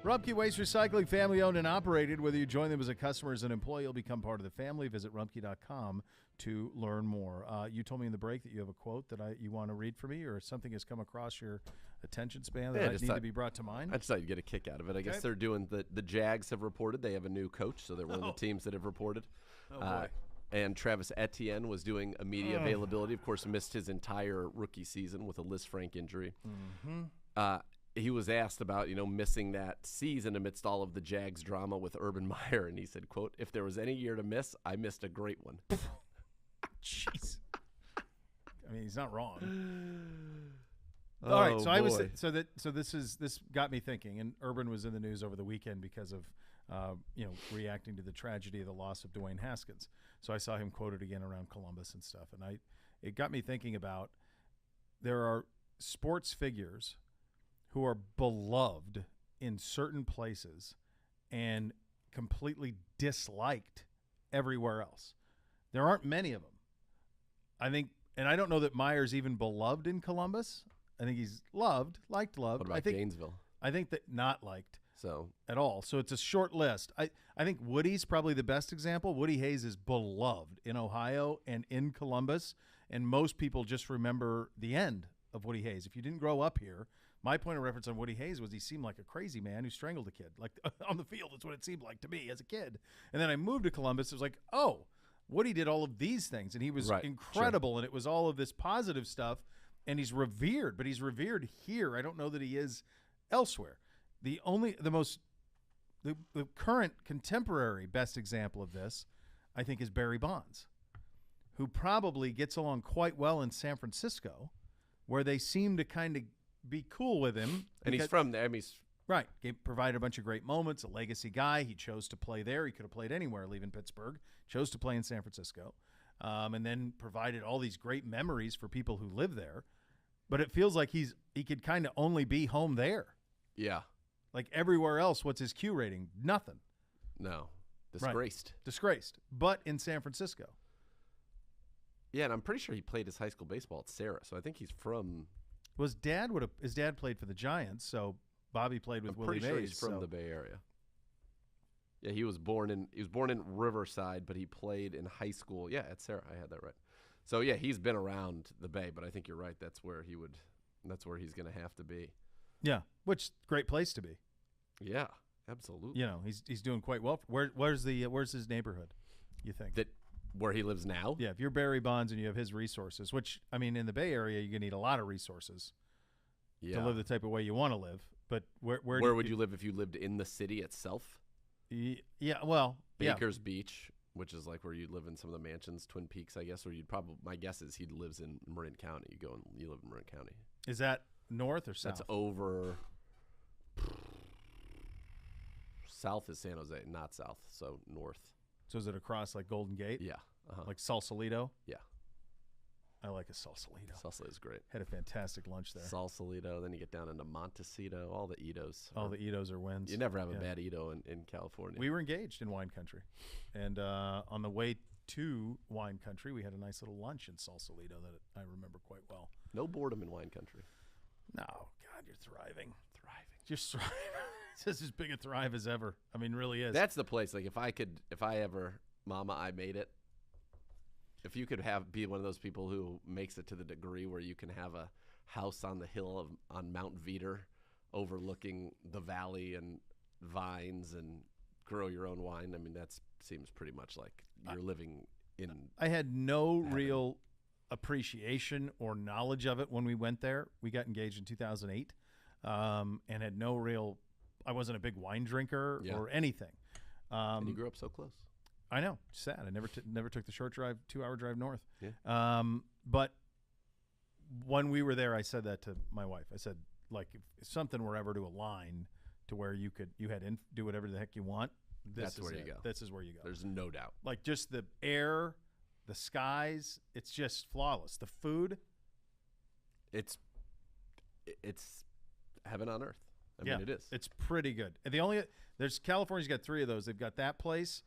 Speaker 1: Rumpke Waste Recycling, family owned and operated. Whether you join them as a customer or as an employee, you'll become part of the family. Visit rumpke.com to learn more. You told me in the break that you have a quote that you want to read for me, or something has come across your attention span that might need to be brought to mind.
Speaker 2: I just thought you'd get a kick out of it. I guess they're doing the Jags have reported they have a new coach, so they're one of the teams that have reported.
Speaker 1: Oh, boy.
Speaker 2: And Travis Etienne was doing a media availability. Of course, missed his entire rookie season with a Liz Frank injury.
Speaker 1: Mm-hmm.
Speaker 2: He was asked about, missing that season amidst all of the Jags drama with Urban Meyer, and he said, quote, "If there was any year to miss, I missed a great one."
Speaker 1: Jeez. I mean, he's not wrong.
Speaker 2: Oh,
Speaker 1: all right, so
Speaker 2: boy.
Speaker 1: this got me thinking, and Urban was in the news over the weekend because of reacting to the tragedy of the loss of Dwayne Haskins. So I saw him quoted again around Columbus and stuff, and it got me thinking about there are sports figures who are beloved in certain places and completely disliked everywhere else. There aren't many of them. I think, and I don't know that Meyer's even beloved in Columbus. I think he's loved.
Speaker 2: What about Gainesville?
Speaker 1: I think that not liked
Speaker 2: So
Speaker 1: at all. So it's a short list. I think Woody's probably the best example. Woody Hayes is beloved in Ohio and in Columbus, and most people just remember the end of Woody Hayes. If you didn't grow up here, my point of reference on Woody Hayes was he seemed like a crazy man who strangled a kid. Like on the field, that's what it seemed like to me as a kid. And then I moved to Columbus. It was like, oh, Woody did all of these things, and he was incredible, and it was all of this positive stuff, and he's revered, but he's revered here. I don't know that he is elsewhere. The current contemporary best example of this, I think, is Barry Bonds, who probably gets along quite well in San Francisco, where they seem to kind of be cool with him.
Speaker 2: And he's from there.
Speaker 1: Right. He provided a bunch of great moments, a legacy guy. He chose to play there. He could have played anywhere leaving Pittsburgh. Chose to play in San Francisco. And then provided all these great memories for people who live there. But it feels like he could kind of only be home there.
Speaker 2: Yeah.
Speaker 1: Like everywhere else, what's his Q rating? Nothing.
Speaker 2: No. Disgraced.
Speaker 1: Right. Disgraced. But in San Francisco.
Speaker 2: Yeah, and I'm pretty sure he played his high school baseball at Sarah, so I think he's from...
Speaker 1: His dad played for the Giants, so Bobby played with Willie Mays.
Speaker 2: I'm pretty sure he's from the Bay Area. Yeah, he was born in Riverside, but he played in high school. Yeah, at Sarah. I had that right. So yeah, he's been around the Bay, but I think you're right. That's where he's going to have to be.
Speaker 1: Yeah, which great place to be.
Speaker 2: Yeah, absolutely.
Speaker 1: He's doing quite well. Where's his neighborhood? You think
Speaker 2: where he lives now?
Speaker 1: Yeah, if you're Barry Bonds and you have his resources, which I mean, in the Bay Area, you're gonna need a lot of resources to live the type of way you want to live. But where
Speaker 2: would you live if you lived in the city itself?
Speaker 1: Yeah, well,
Speaker 2: Baker's Beach, which is like where you live in some of the mansions, Twin Peaks, I guess. Or my guess is he lives in Marin County. You live in Marin County.
Speaker 1: Is that north or south?
Speaker 2: That's over. South is San Jose, not south, so north.
Speaker 1: So is it across like Golden Gate?
Speaker 2: Yeah.
Speaker 1: Like Sausalito?
Speaker 2: Yeah.
Speaker 1: I like a Sausalito.
Speaker 2: Sausalito is great.
Speaker 1: Had a fantastic lunch there.
Speaker 2: Sausalito, then you get down into Montecito, all the Itos.
Speaker 1: All the Itos are wins.
Speaker 2: You never have a bad Ito in California.
Speaker 1: We were engaged in wine country. And on the way to wine country, we had a nice little lunch in Sausalito that I remember quite well.
Speaker 2: No boredom in wine country.
Speaker 1: No, God, you're thriving. Just thriving. It's as big a thrive as ever. I mean, really is.
Speaker 2: That's the place. Like, if I ever, Mama, I made it. If you could be one of those people who makes it to the degree where you can have a house on the hill on Mount Veeder overlooking the valley and vines and grow your own wine, I mean, that seems pretty much like you're living in
Speaker 1: I had no real appreciation or knowledge of it when we went there. We got engaged in 2008 and had no real – I wasn't a big wine drinker or anything.
Speaker 2: And you grew up so close.
Speaker 1: I know. Sad. I never took the short drive, 2-hour drive north.
Speaker 2: Yeah.
Speaker 1: But when we were there, I said that to my wife. I said, like, if something were ever to align to where you had do whatever the heck you want,
Speaker 2: that's where you go.
Speaker 1: This is where you go.
Speaker 2: There's no doubt.
Speaker 1: Like, just the air, the skies, it's just flawless. The food.
Speaker 2: It's heaven on earth. I mean, it is.
Speaker 1: It's pretty good. And California's got 3 of those. They've got that place.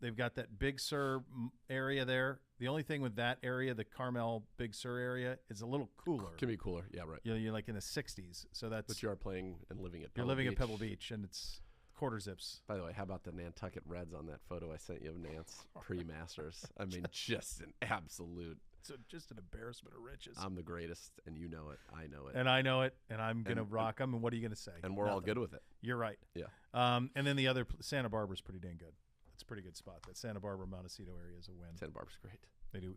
Speaker 1: They've got that Big Sur area there. The only thing with that area, the Carmel, Big Sur area, is a little cooler.
Speaker 2: Can be cooler. Yeah, right.
Speaker 1: You're like in the 60s, so that's.
Speaker 2: But you are playing and living at Pebble
Speaker 1: You're living
Speaker 2: Beach.
Speaker 1: at Pebble Beach, and it's quarter zips.
Speaker 2: By the way, how about the Nantucket Reds on that photo I sent you of Nance pre-Masters? I mean, just an absolute.
Speaker 1: So just an embarrassment of riches.
Speaker 2: I'm the greatest, and you know it. I know it.
Speaker 1: And I know it, and I'm going to rock them. And what are you going to say?
Speaker 2: And we're all good with it.
Speaker 1: You're right.
Speaker 2: Yeah.
Speaker 1: And then the other, Santa Barbara's pretty dang good. It's a pretty good spot. That Santa Barbara Montecito area is a win.
Speaker 2: Santa Barbara's great.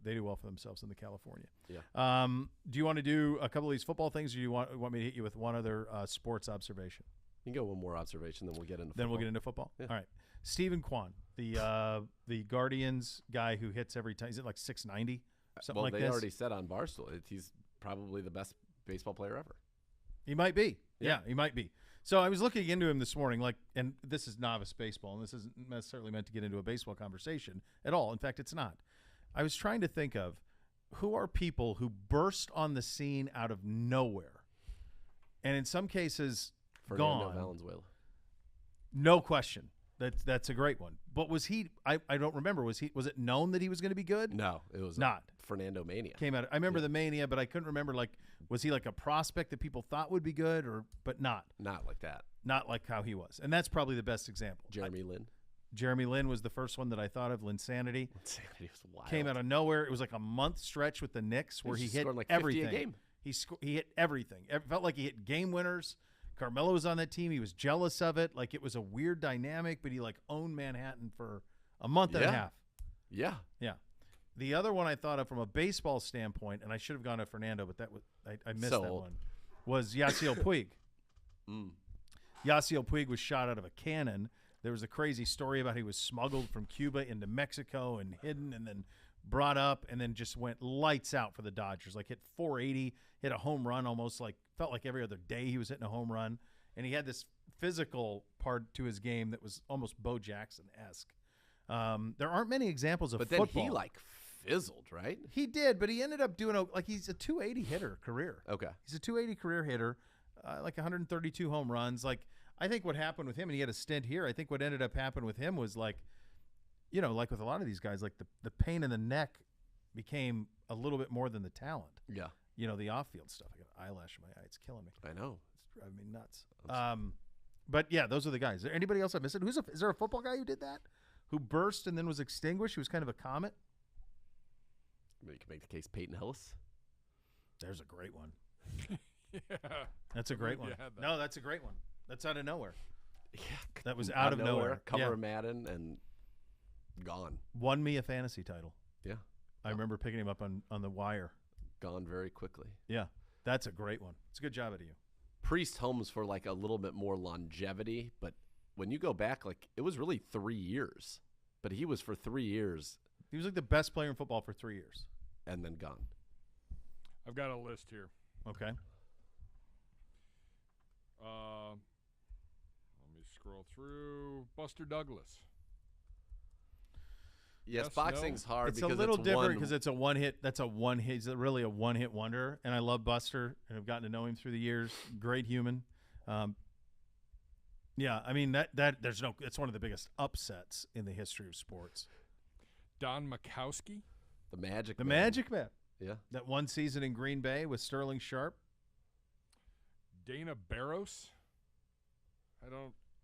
Speaker 1: They do well for themselves in the California.
Speaker 2: Yeah.
Speaker 1: Do you want to do a couple of these football things, or do you want me to hit you with one other sports observation?
Speaker 2: You can go one more observation, then we'll get into football.
Speaker 1: Then we'll get into football?
Speaker 2: Yeah.
Speaker 1: All right. Stephen Kwan, the Guardians guy who hits every time. Is it like 690? Something like this?
Speaker 2: Well, they already said on Barstool he's probably the best baseball player ever.
Speaker 1: He might be. Yeah, he might be. So I was looking into him this morning, and this is novice baseball, and this isn't necessarily meant to get into a baseball conversation at all. In fact, it's not. I was trying to think of who are people who burst on the scene out of nowhere, and in some cases,
Speaker 2: Fernando
Speaker 1: gone.
Speaker 2: Valenzuela.
Speaker 1: No question. That's a great one. But was he? I don't remember. Was it known that he was going to be good?
Speaker 2: No, it was
Speaker 1: not.
Speaker 2: Fernando Mania.
Speaker 1: Came out. I remember the Mania, but I couldn't remember. Like, was he like a prospect that people thought would be good, but not?
Speaker 2: Not like that.
Speaker 1: Not like how he was. And that's probably the best example.
Speaker 2: Jeremy Lin.
Speaker 1: Jeremy Lin was the first one that I thought of. Linsanity.
Speaker 2: Linsanity was wild.
Speaker 1: Came out of nowhere. It was like a month stretch with the Knicks where he hit
Speaker 2: like 50
Speaker 1: everything.
Speaker 2: a game.
Speaker 1: He hit everything. It felt like he hit game winners. Carmelo was on that team. He was jealous of it. Like, it was a weird dynamic, but he like owned Manhattan for a month and a half.
Speaker 2: Yeah.
Speaker 1: Yeah. The other one I thought of from a baseball standpoint, and I should have gone to Fernando, but I missed that one, was Yasiel Puig. Yasiel Puig was shot out of a cannon. There was a crazy story about he was smuggled from Cuba into Mexico and hidden and then brought up and then just went lights out for the Dodgers. Like, hit 480, hit a home run almost like – felt like every other day he was hitting a home run. And he had this physical part to his game that was almost Bo Jackson-esque. There aren't many examples of football.
Speaker 2: But then he, like, fizzled, right?
Speaker 1: He did, but he ended up doing he's a 280 hitter career.
Speaker 2: Okay.
Speaker 1: He's a 280 career hitter, like 132 home runs. Like, I think what happened with him, and he had a stint here, I think what ended up happening with him was like, you know, like with a lot of these guys, like the pain in the neck became a little bit more than the talent.
Speaker 2: Yeah.
Speaker 1: You know, the off-field stuff. I got an eyelash in my eye. It's killing me.
Speaker 2: I know.
Speaker 1: It's driving me nuts. But, yeah, those are the guys. Is there anybody else I'm missing? Is there a football guy who did that? Who burst and then was extinguished? He was kind of a comet?
Speaker 2: You can make the case Peyton Hillis.
Speaker 1: There's a great one.
Speaker 3: Yeah.
Speaker 1: That's a great one.
Speaker 3: That.
Speaker 1: No, that's a great one. That's out of nowhere.
Speaker 2: Yeah.
Speaker 1: That was out of nowhere.
Speaker 2: Cover of Madden and gone.
Speaker 1: Won me a fantasy title.
Speaker 2: Yeah.
Speaker 1: I remember picking him up on the wire.
Speaker 2: Gone very quickly.
Speaker 1: Yeah. That's a great one. It's a good job out of you.
Speaker 2: Priest Holmes for like a little bit more longevity, but when you go back, like it was really 3 years. But he was for 3 years.
Speaker 1: He was like the best player in football for 3 years.
Speaker 2: And then gone.
Speaker 3: I've got a list here.
Speaker 1: Okay.
Speaker 3: Let me scroll through. Buster Douglas.
Speaker 2: Yes,
Speaker 3: Yes,
Speaker 2: boxing's
Speaker 3: no.
Speaker 2: hard
Speaker 1: It's
Speaker 2: because
Speaker 1: a little different
Speaker 2: one,
Speaker 1: because it's a one hit. That's a one hit. He's really a one hit wonder. And I love Buster and I've gotten to know him through the years. Great human. Yeah, I mean it's one of the biggest upsets in the history of sports.
Speaker 3: Don Makowski.
Speaker 2: the Magic
Speaker 1: The
Speaker 2: Man.
Speaker 1: Magic Man.
Speaker 2: Yeah.
Speaker 1: That one season in Green Bay with Sterling Sharp.
Speaker 3: Dana Barros.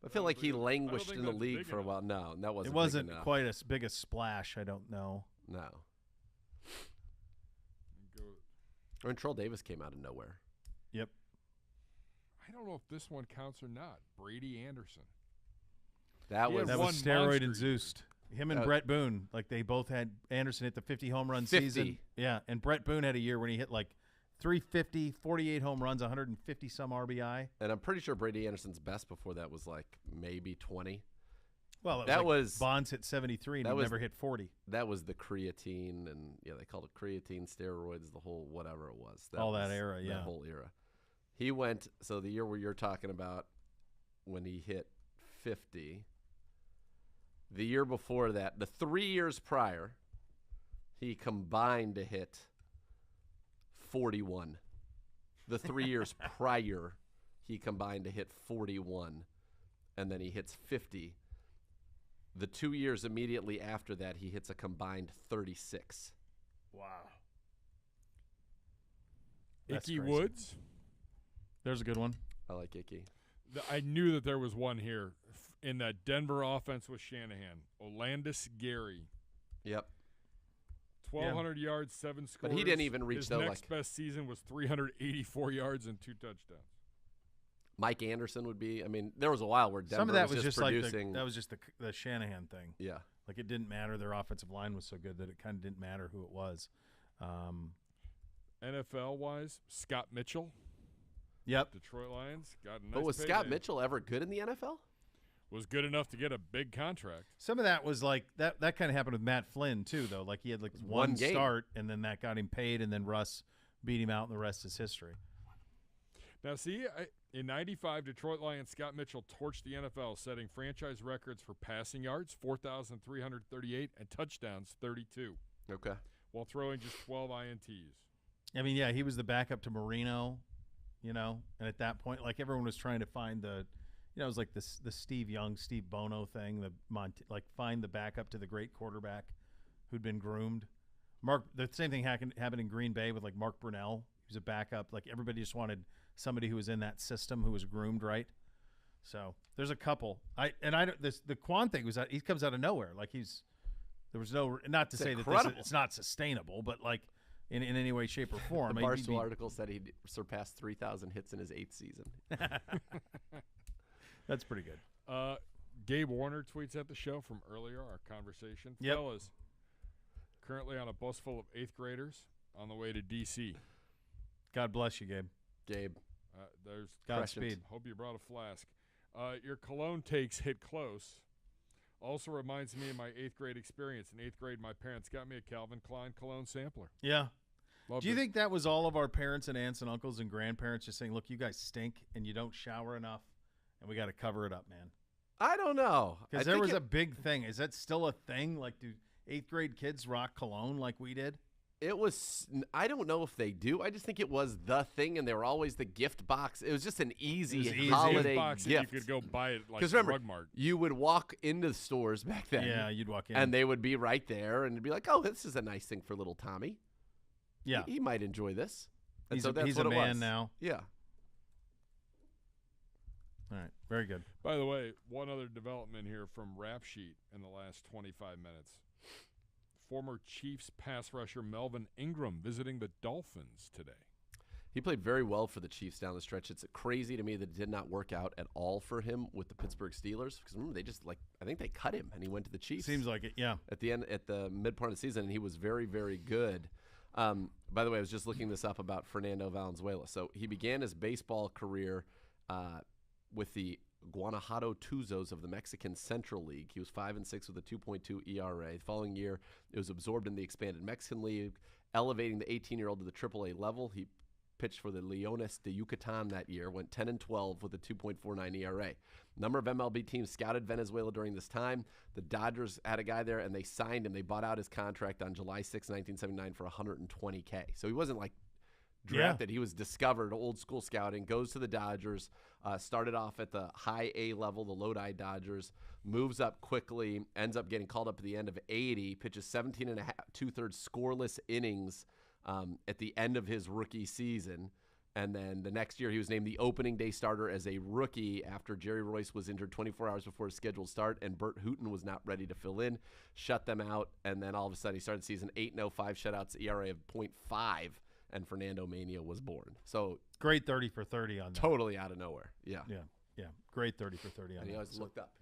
Speaker 2: I feel like he languished
Speaker 3: think
Speaker 2: in the
Speaker 3: that's
Speaker 2: league
Speaker 3: big
Speaker 2: for a
Speaker 3: enough.
Speaker 2: while. No, that wasn't.
Speaker 1: It wasn't
Speaker 2: big enough.
Speaker 1: quite as big a splash, I don't know.
Speaker 2: No.
Speaker 3: Go,
Speaker 2: I mean, Troll Davis came out of nowhere.
Speaker 1: Yep.
Speaker 3: I don't know if this one counts or not. Brady Anderson.
Speaker 2: That
Speaker 3: He
Speaker 2: was
Speaker 3: had
Speaker 1: That
Speaker 3: one
Speaker 1: was steroid
Speaker 3: monster
Speaker 1: induced. Him and Brett Boone, like they both had Anderson hit the 50 home run
Speaker 2: 50.
Speaker 1: season. Yeah, and Brett Boone had a year when he hit like 350, 48 home runs, 150 some RBI.
Speaker 2: and I'm pretty sure Brady Anderson's best before that was like maybe 20.
Speaker 1: Well,
Speaker 2: That
Speaker 1: like
Speaker 2: was-
Speaker 1: Bonds hit 73 and
Speaker 2: that
Speaker 1: he
Speaker 2: was-
Speaker 1: never hit 40.
Speaker 2: That was the creatine, and yeah, they called it creatine, steroids, the whole whatever it was.
Speaker 1: All that
Speaker 2: was
Speaker 1: era, yeah.
Speaker 2: That whole era. He went, so the year where you're talking about when he hit 50, the year before that, the 3 years prior, he combined to hit 41. The 3 years prior, he combined to hit 41, and then he hits 50. The 2 years immediately after that, he hits a combined 36.
Speaker 1: Wow. That's
Speaker 3: Icky
Speaker 1: crazy.
Speaker 3: Woods.
Speaker 1: There's a good one.
Speaker 2: I like Icky.
Speaker 3: I knew that there was one here in that Denver offense with Shanahan. Olandis Gary.
Speaker 2: Yep.
Speaker 3: 1,200 yards, 7 scores.
Speaker 2: But he didn't even reach
Speaker 3: His
Speaker 2: though.
Speaker 3: next best season was 384 yards and 2 touchdowns.
Speaker 2: Mike Anderson would be. I mean, there was a while where Denver
Speaker 1: Some of that was
Speaker 2: just
Speaker 1: like
Speaker 2: producing.
Speaker 1: that was just the Shanahan thing.
Speaker 2: Yeah.
Speaker 1: Like it didn't matter. Their offensive line was so good that it kind of didn't matter who it was.
Speaker 3: NFL-wise, Scott Mitchell,
Speaker 1: Yep.
Speaker 3: Detroit Lions, got a nice
Speaker 2: But was
Speaker 3: payday.
Speaker 2: Scott Mitchell ever good in the NFL?
Speaker 3: Was good enough to get a big contract.
Speaker 1: Some of that was like that kind of happened with Matt Flynn too, though. Like he had like one
Speaker 2: game.
Speaker 1: start, and then that got him paid, and then Russ beat him out, and the rest is history.
Speaker 3: Now, see, in '95, Detroit Lions Scott Mitchell torched the NFL, setting franchise records for passing yards, 4,338, and touchdowns, 32,
Speaker 2: Okay.
Speaker 3: while throwing just 12 INTs.
Speaker 1: I mean, yeah, he was the backup to Marino, and at that point, like everyone was trying to find the, it was like the Steve Young, Steve Bono thing, find the backup to the great quarterback who'd been groomed. The same thing happened in Green Bay with like Mark Brunell. He was a backup. Like everybody just wanted somebody who was in that system who was groomed right. So there's a couple. The Quan thing was that he comes out of nowhere. Like there was no, not to say that it's not sustainable, but like in any way, shape, or form.
Speaker 2: The Barstool article said he surpassed 3,000 hits in his 8th season.
Speaker 1: That's pretty good.
Speaker 3: Gabe Warner tweets at the show from earlier, our conversation.
Speaker 1: Yep.
Speaker 3: Fellas, currently on a bus full of 8th graders on the way to D.C.
Speaker 1: God bless you, Gabe.
Speaker 2: Gabe.
Speaker 3: There's
Speaker 1: Godspeed.
Speaker 3: Hope you brought a flask. Your cologne takes hit close. Also reminds me of my 8th grade experience. In 8th grade, my parents got me a Calvin Klein cologne sampler.
Speaker 1: Yeah.
Speaker 3: Loved
Speaker 1: Do you
Speaker 3: it.
Speaker 1: think that was all of our parents and aunts and uncles and grandparents just saying, look, you guys stink and you don't shower enough and we got to cover it up, man?
Speaker 2: I don't know.
Speaker 1: Because there was a big thing. Is that still a thing? Like, do 8th grade kids rock cologne like we did?
Speaker 2: It was, I don't know if they do. I just think it was the thing, and they were always the gift box. It was just an easy holiday
Speaker 3: box
Speaker 2: gift.
Speaker 3: You could go buy it like
Speaker 2: Because remember,
Speaker 3: Drug Mart.
Speaker 2: you would walk into the stores back then.
Speaker 1: Yeah, you'd walk in.
Speaker 2: And they would be right there, and it'd be like, oh, this is a nice thing for little Tommy.
Speaker 1: Yeah.
Speaker 2: He might enjoy this. And
Speaker 1: He's
Speaker 2: so that's
Speaker 1: he's
Speaker 2: what
Speaker 1: a
Speaker 2: it
Speaker 1: man
Speaker 2: was.
Speaker 1: now.
Speaker 2: Yeah.
Speaker 1: All right. Very good.
Speaker 3: By the way, one other development here from Rap Sheet in the last 25 minutes. Former Chiefs pass rusher Melvin Ingram visiting the Dolphins today.
Speaker 2: He played very well for the Chiefs down the stretch. It's crazy to me that it did not work out at all for him with the Pittsburgh Steelers. Because remember, they just I think they cut him and he went to the Chiefs.
Speaker 1: Seems like it, yeah.
Speaker 2: At the mid part of the season, and he was very, very good. By the way, I was just looking this up about Fernando Valenzuela. So he began his baseball career with the Guanajuato Tuzos of the Mexican Central League. He was 5-6 with a 2.2 ERA. The following year, it was absorbed in the expanded Mexican League, elevating the 18-year-old to the AAA level. He pitched for the Leones de Yucatan that year, went 10-12 with a 2.49 ERA. Number of MLB teams scouted Venezuela during this time. The Dodgers had a guy there, and they signed him. They bought out his contract on July 6, 1979 for $120K. So he wasn't like drafted. He was discovered, old school scouting, goes to the Dodgers, started off at the high A level, the Lodi Dodgers, moves up quickly, ends up getting called up at the end of 80, pitches 17 and a half, 2/3 scoreless innings at the end of his rookie season. And then the next year he was named the opening day starter as a rookie after Jerry Royce was injured 24 hours before his scheduled start, and Bert Hooton was not ready to fill in, shut them out, and then all of a sudden he started the season 8-0, 5 shutouts, ERA of .5, and Fernando Mania was born. So
Speaker 1: great 30 for 30 on that.
Speaker 2: totally out of nowhere. Yeah.
Speaker 1: Yeah. Great 30 for 30 on
Speaker 2: And he
Speaker 1: that.
Speaker 2: always looked up.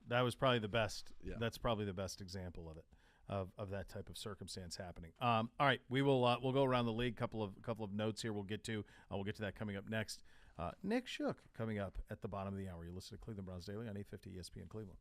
Speaker 1: That was probably the best.
Speaker 2: Yeah.
Speaker 1: That's probably the best example of it, of that type of circumstance happening. All right, we'll go around the league. Couple of notes here. We'll get to that coming up next. Nick Shook coming up at the bottom of the hour. You listen to Cleveland Browns Daily on 850 ESPN Cleveland.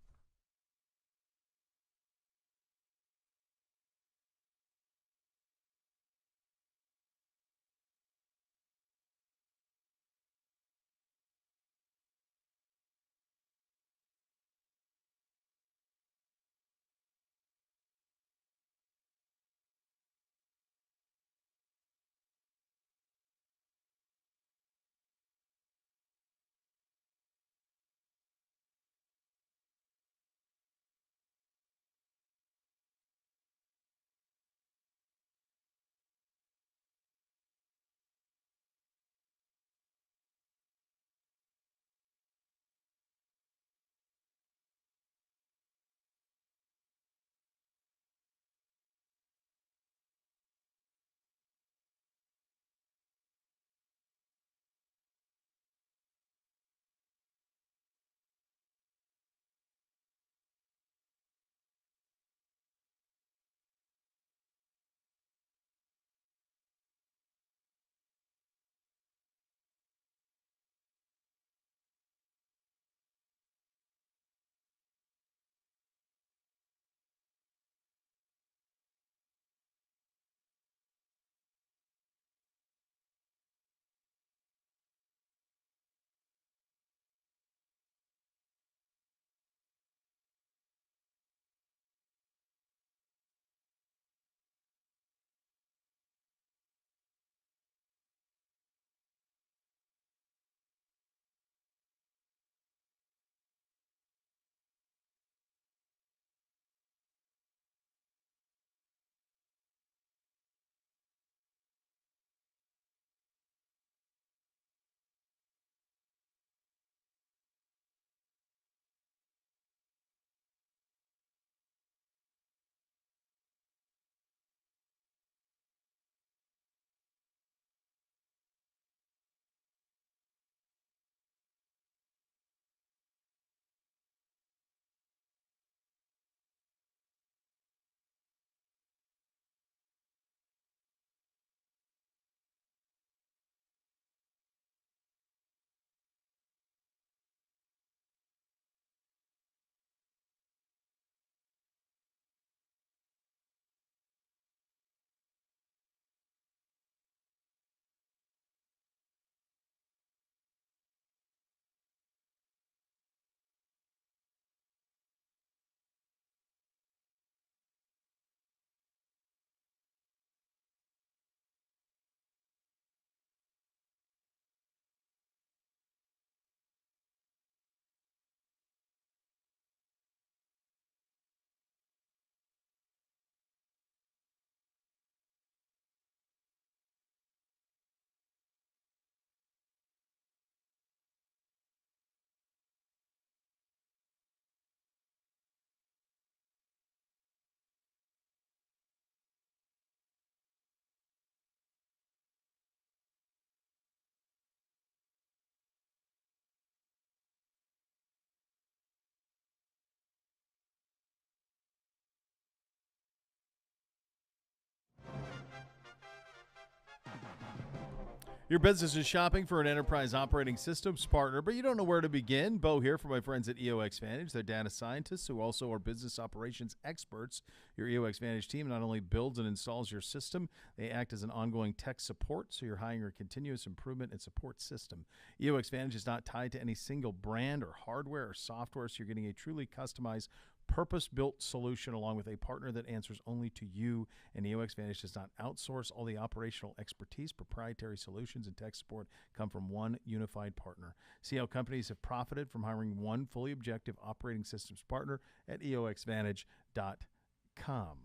Speaker 1: Your business is shopping for an enterprise operating systems partner, but you don't know where to begin. Beau here for my friends at EOX Vantage. They're data scientists who also are business operations experts. Your EOX Vantage team not only builds and installs your system, they act as an ongoing tech support, so you're hiring a continuous improvement and support system. EOX Vantage is not tied to any single brand or hardware or software, so you're getting a truly customized purpose-built solution along with a partner that answers only to you. And EOX Vantage does not outsource. All the operational expertise, proprietary solutions, and tech support come from one unified partner. See how companies have profited from hiring one fully objective operating systems partner at EOXVantage.com.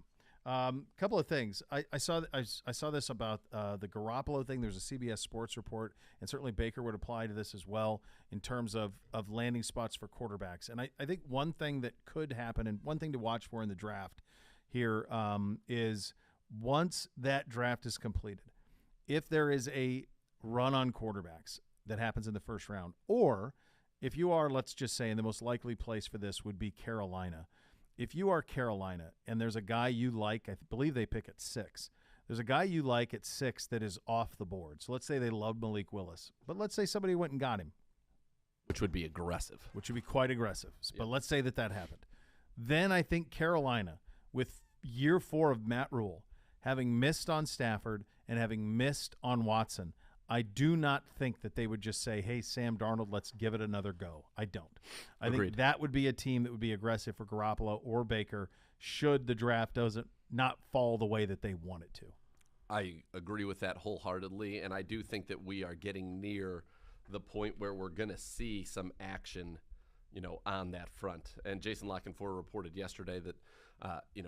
Speaker 1: Couple of things. I saw this about the Garoppolo thing. There's a CBS Sports report, and certainly Baker would apply to this as well in terms of landing spots for quarterbacks. And I think one thing that could happen, and one thing to watch for in the draft here is once that draft is completed, if there is a run on quarterbacks that happens in the first round, or if you are, let's just say, in the most likely place for this would be Carolina. If you are Carolina and there's a guy you like, I believe they pick at 6. There's a guy you like at 6 that is off the board. So let's say they love Malik Willis, but let's say somebody went and got him.
Speaker 2: Which would be aggressive.
Speaker 1: Which would be quite aggressive.
Speaker 2: Yeah.
Speaker 1: But let's say that happened. Then I think Carolina, with year 4 of Matt Rule, having missed on Stafford and having missed on Watson, I do not think that they would just say, hey, Sam Darnold, let's give it another go. I don't. I
Speaker 2: Agreed.
Speaker 1: think that would be a team that would be aggressive for Garoppolo or Baker should the draft not fall the way that they want it to.
Speaker 2: I agree with that wholeheartedly, and I do think that we are getting near the point where we're going to see some action, on that front. And Jason Lockenfor reported yesterday that,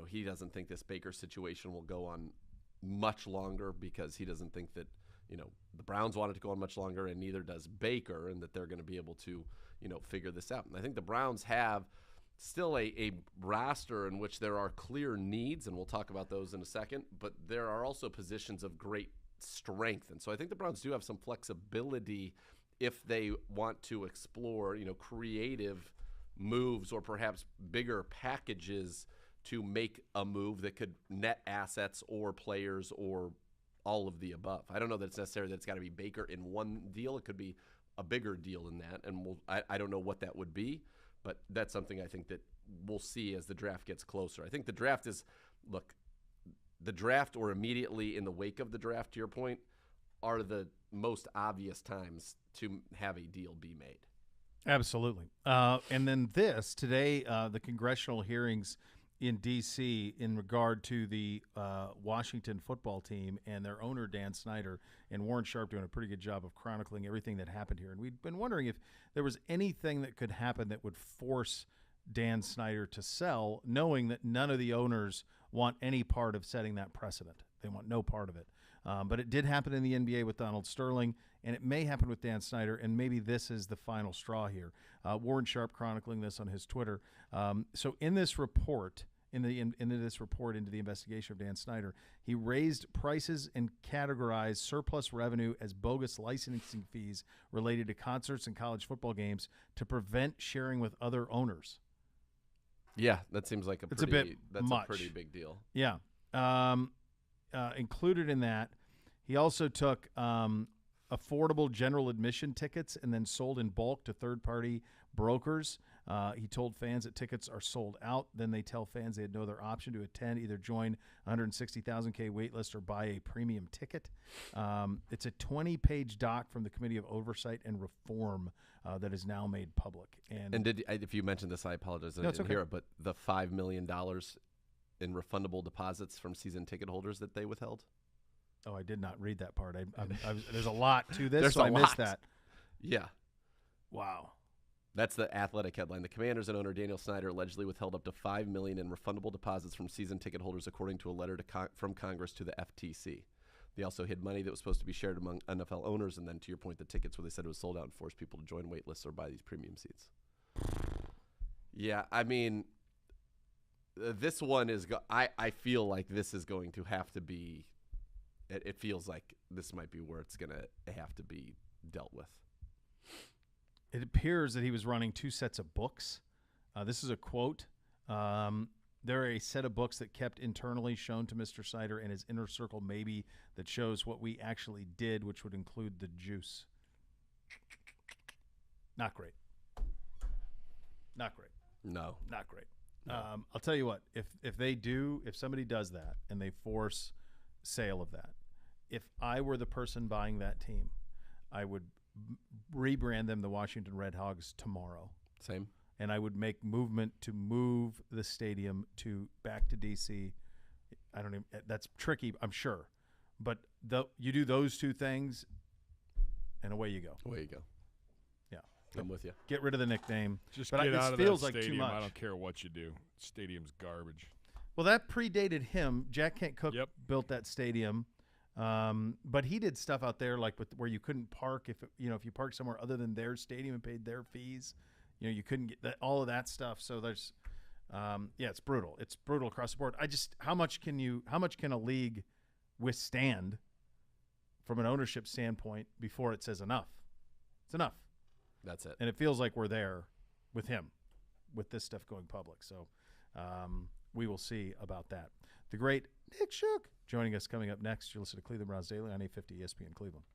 Speaker 2: he doesn't think this Baker situation will go on much longer because he doesn't think that, the Browns want it to go on much longer, and neither does Baker, and that they're going to be able to, figure this out. And I think the Browns have still a roster in which there are clear needs, and we'll talk about those in a second, but there are also positions of great strength. And so I think the Browns do have some flexibility if they want to explore, creative moves or perhaps bigger packages to make a move that could net assets or players or all of the above. I don't know that it's necessary that it's got to be Baker in one deal. It could be a bigger deal than that, and I don't know what that would be, but that's something I think that we'll see as the draft gets closer. I think the draft the draft or immediately in the wake of the draft, to your point, are the most obvious times to have a deal be made.
Speaker 1: Absolutely. And then today, the congressional hearings in D.C. in regard to the Washington football team and their owner, Dan Snyder, and Warren Sharp doing a pretty good job of chronicling everything that happened here. And we'd been wondering if there was anything that could happen that would force Dan Snyder to sell, knowing that none of the owners want any part of setting that precedent. They want no part of it. But it did happen in the NBA with Donald Sterling, and it may happen with Dan Snyder, and maybe this is the final straw here. Warren Sharp chronicling this on his Twitter. So in this report, into the investigation of Dan Snyder, he raised prices and categorized surplus revenue as bogus licensing fees related to concerts and college football games to prevent sharing with other owners.
Speaker 2: Yeah, that seems like a pretty big deal.
Speaker 1: Yeah. Included in that, he also took affordable general admission tickets and then sold in bulk to third-party brokers. He told fans that tickets are sold out. Then they tell fans they had no other option to attend, either join 160,000K waitlist or buy a premium ticket. It's a 20-page doc from the Committee of Oversight and Reform that is now made public. And
Speaker 2: if you mentioned this, I apologize. I
Speaker 1: No, it's
Speaker 2: didn't
Speaker 1: okay.
Speaker 2: hear it, but the $5 million in refundable deposits from season ticket holders that they withheld?
Speaker 1: Oh, I did not read that part. There's a lot to this,
Speaker 2: There's
Speaker 1: so
Speaker 2: a
Speaker 1: I
Speaker 2: lot.
Speaker 1: missed that.
Speaker 2: Yeah.
Speaker 1: Wow.
Speaker 2: That's the Athletic headline. The Commanders and owner Daniel Snyder allegedly withheld up to $5 million in refundable deposits from season ticket holders, according to a letter from Congress to the FTC. They also hid money that was supposed to be shared among NFL owners, and then, to your point, the tickets where they said it was sold out and forced people to join wait lists or buy these premium seats. Yeah, I mean, this one is I feel like this is going to have to be – it feels like this might be where it's going to have to be dealt with.
Speaker 1: It appears that he was running 2 sets of books. This is a quote. there are a set of books that kept internally shown to Mr. Sider and his inner circle maybe that shows what we actually did, which would include the juice. Not great. Not great.
Speaker 2: No.
Speaker 1: Not great.
Speaker 2: No.
Speaker 1: I'll tell you what, if somebody does that and they force sale of that, if I were the person buying that team, I would rebrand them the Washington Red Hogs tomorrow.
Speaker 2: Same.
Speaker 1: And I would make movement to move the stadium back to DC. I don't even, that's tricky, I'm sure. But you do those two things and away you go.
Speaker 2: Away you go.
Speaker 1: Yeah.
Speaker 2: I'm with you.
Speaker 1: Get rid of the nickname.
Speaker 3: Just
Speaker 1: but
Speaker 3: get out of
Speaker 1: feels
Speaker 3: that
Speaker 1: like
Speaker 3: stadium.
Speaker 1: too much.
Speaker 3: I don't care what you do. Stadium's garbage.
Speaker 1: Well, that predated him. Jack Kent Cooke
Speaker 3: Yep.
Speaker 1: built that stadium. But he did stuff out there like where you couldn't park if you parked somewhere other than their stadium and paid their fees, you couldn't get all of that stuff. So there's, it's brutal. It's brutal across the board. How much can a league withstand from an ownership standpoint before it says enough? It's enough.
Speaker 2: That's it.
Speaker 1: And it feels like we're there with him, with this stuff going public. So we will see about that. The great Nick Shook joining us coming up next. You'll listen to Cleveland Browns Daily on 850 ESPN Cleveland.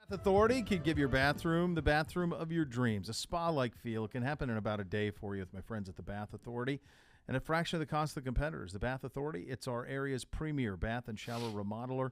Speaker 1: Authority could give your bathroom the bathroom of your dreams. A spa-like feel. It can happen in about a day for you with my friends at the Bath Authority. And a fraction of the cost of the competitors. The Bath Authority, it's our area's premier bath and shower remodeler,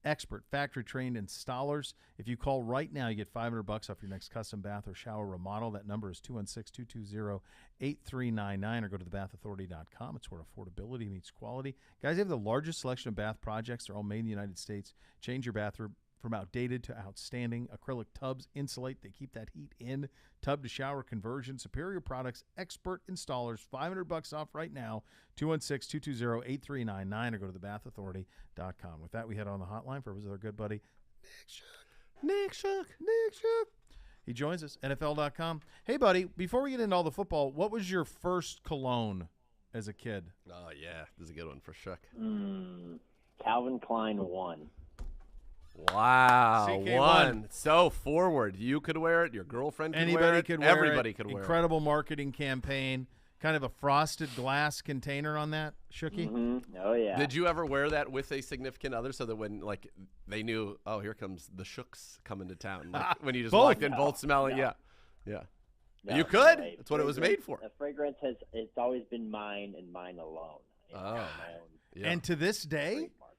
Speaker 1: expert factory-trained installers. If you call right now, you get $500 off your next custom bath or shower remodel. That number is 216-220-8399, or go to thebathauthority.com. It's where affordability meets quality. Guys, they have the largest selection of bath projects. They're all made in the United States. Change your bathroom from outdated to outstanding. Acrylic tubs insulate. They keep that heat in. Tub to shower conversion. Superior products. Expert installers. $500 off right now. 216-220-8399, or go to thebathauthority.com. With that, we head on the hotline for our good buddy Nick Shook. He joins us, NFL.com. Hey, buddy, before we get into all the football, what was your first cologne as a kid?
Speaker 2: Oh, yeah. This is a good one for Shook.
Speaker 5: Calvin Klein 1.
Speaker 2: Wow,
Speaker 1: CK1.
Speaker 2: one. So forward. You could wear it. Your girlfriend could wear
Speaker 1: Anybody
Speaker 2: it.
Speaker 1: could wear
Speaker 2: Everybody
Speaker 1: it.
Speaker 2: could wear it.
Speaker 1: Incredible marketing campaign. Kind of a frosted glass container on that, Shooky.
Speaker 5: Mm-hmm. Oh, yeah.
Speaker 2: Did you ever wear that with a significant other so that when, like, they knew, oh, here comes the Shooks coming to town? Like, when you just walked in, both smelling, yeah.
Speaker 5: No,
Speaker 2: You could?
Speaker 5: no,
Speaker 2: That's what it was made for.
Speaker 5: The fragrance it's always been mine and mine alone.
Speaker 2: Oh.
Speaker 5: My own
Speaker 2: Yeah.
Speaker 1: And to this day,
Speaker 5: trademark.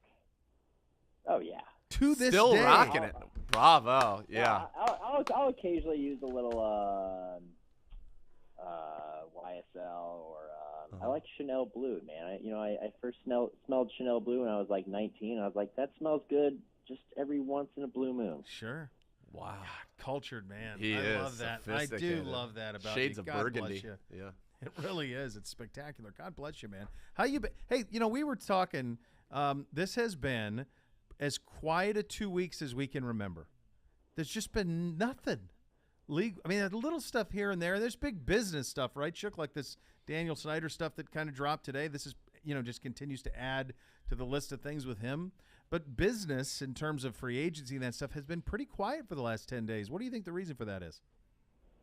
Speaker 5: Oh, yeah.
Speaker 1: to this
Speaker 2: Still
Speaker 1: day,
Speaker 2: rocking it. Bravo. Yeah.
Speaker 5: I'll occasionally use a little YSL or I like Chanel Blue, man. I first smelled Chanel Blue when I was like 19. I was like, that smells good just every once in a blue moon.
Speaker 1: Sure.
Speaker 2: Wow.
Speaker 1: cultured man.
Speaker 2: He
Speaker 1: I
Speaker 2: is
Speaker 1: love that. I do
Speaker 2: sophisticated.
Speaker 1: love that about
Speaker 2: Shades
Speaker 1: you.
Speaker 2: of
Speaker 1: God
Speaker 2: burgundy.
Speaker 1: bless you.
Speaker 2: Yeah.
Speaker 1: It really is. It's spectacular. God bless you, man. How you been? Hey, we were talking. This has been as quiet a 2 weeks as we can remember. There's just been nothing. League. I mean, a little stuff here and there. There's big business stuff, right, Shook? Like this Daniel Snyder stuff that kind of dropped today. This is, just continues to add to the list of things with him. But business, in terms of free agency and that stuff, has been pretty quiet for the last 10 days. What do you think the reason for that is?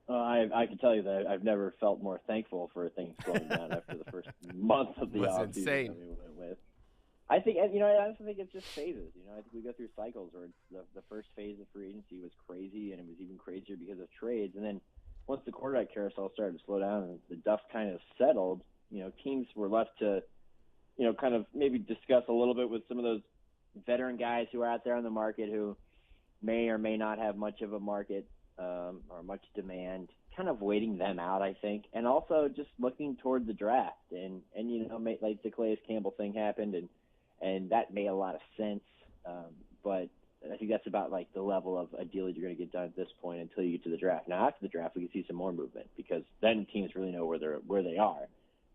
Speaker 5: I can tell you that I've never felt more thankful for things slowing down after the first month of the
Speaker 2: Was
Speaker 5: offseason
Speaker 2: insane.
Speaker 5: that we went with. I think, I also think it's just phases. I think we go through cycles where the first phase of free agency was crazy, and it was even crazier because of trades. And then once the quarterback carousel started to slow down and the dust kind of settled, teams were left to, kind of maybe discuss a little bit with some of those veteran guys who are out there on the market who may or may not have much of a market or much demand, kind of waiting them out, I think, and also just looking toward the draft. And like the Calais Campbell thing happened, and that made a lot of sense. But I think that's about like the level of a deal that you're going to get done at this point until you get to the draft. Now, after the draft, we can see some more movement because then teams really know where they are.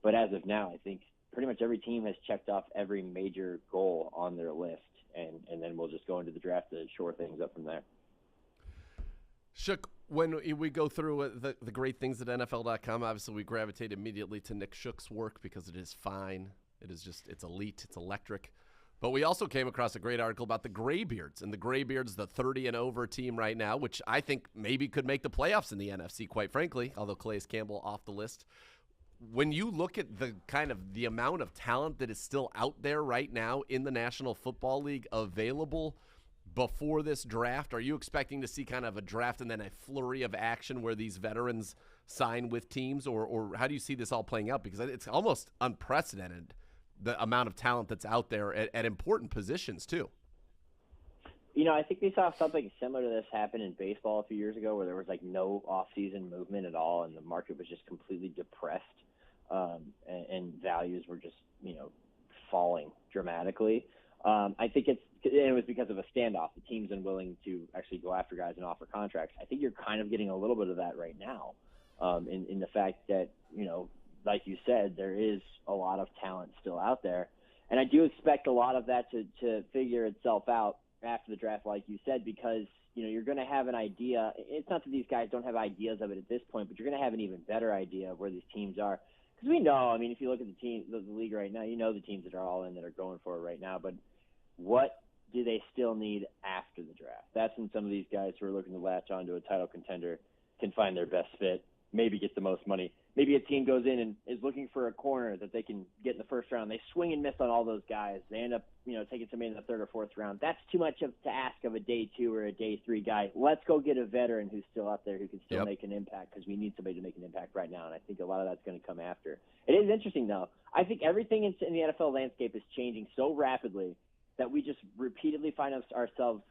Speaker 5: But as of now, I think pretty much every team has checked off every major goal on their list, and then we'll just go into the draft to shore things up from there.
Speaker 2: Shook, when we go through the great things at NFL.com, obviously we gravitate immediately to Nick Shook's work because it is fine. It is just, it's elite, it's electric. But we also came across a great article about the Graybeards, and the Graybeards, the 30 and over team right now, which I think maybe could make the playoffs in the NFC, quite frankly, although Calais Campbell off the list. When you look at the amount of talent that is still out there right now in the National Football League available before this draft, are you expecting to see kind of a draft and then a flurry of action where these veterans sign with teams, or how do you see this all playing out? Because it's almost unprecedented, the amount of talent that's out there at important positions too.
Speaker 5: I think we saw something similar to this happen in baseball a few years ago where there was like no off-season movement at all and the market was just completely depressed, and values were just, falling dramatically. I think it was because of a standoff. The team's unwilling to actually go after guys and offer contracts. I think you're kind of getting a little bit of that right now, in the fact that, like you said, there is a lot of talent still out there. And I do expect a lot of that to figure itself out after the draft, like you said, because, you're going to have an idea. It's not that these guys don't have ideas of it at this point, but you're going to have an even better idea of where these teams are. Because we know, if you look at the league right now, the teams that are all in that are going for it right now, but what do they still need after the draft? That's when some of these guys who are looking to latch onto a title contender can find their best fit maybe get the most money. Maybe a team goes in and is looking for a corner that they can get in the first round. They swing and miss on all those guys. They end up, taking somebody in the third or fourth round. That's too much to ask of a day 2 or a day 3 guy. Let's go get a veteran who's still out there who can still make an impact, because we need somebody to make an impact right now. And I think a lot of that's going to come after. It is interesting, though. I think everything in the NFL landscape is changing so rapidly that we just repeatedly find ourselves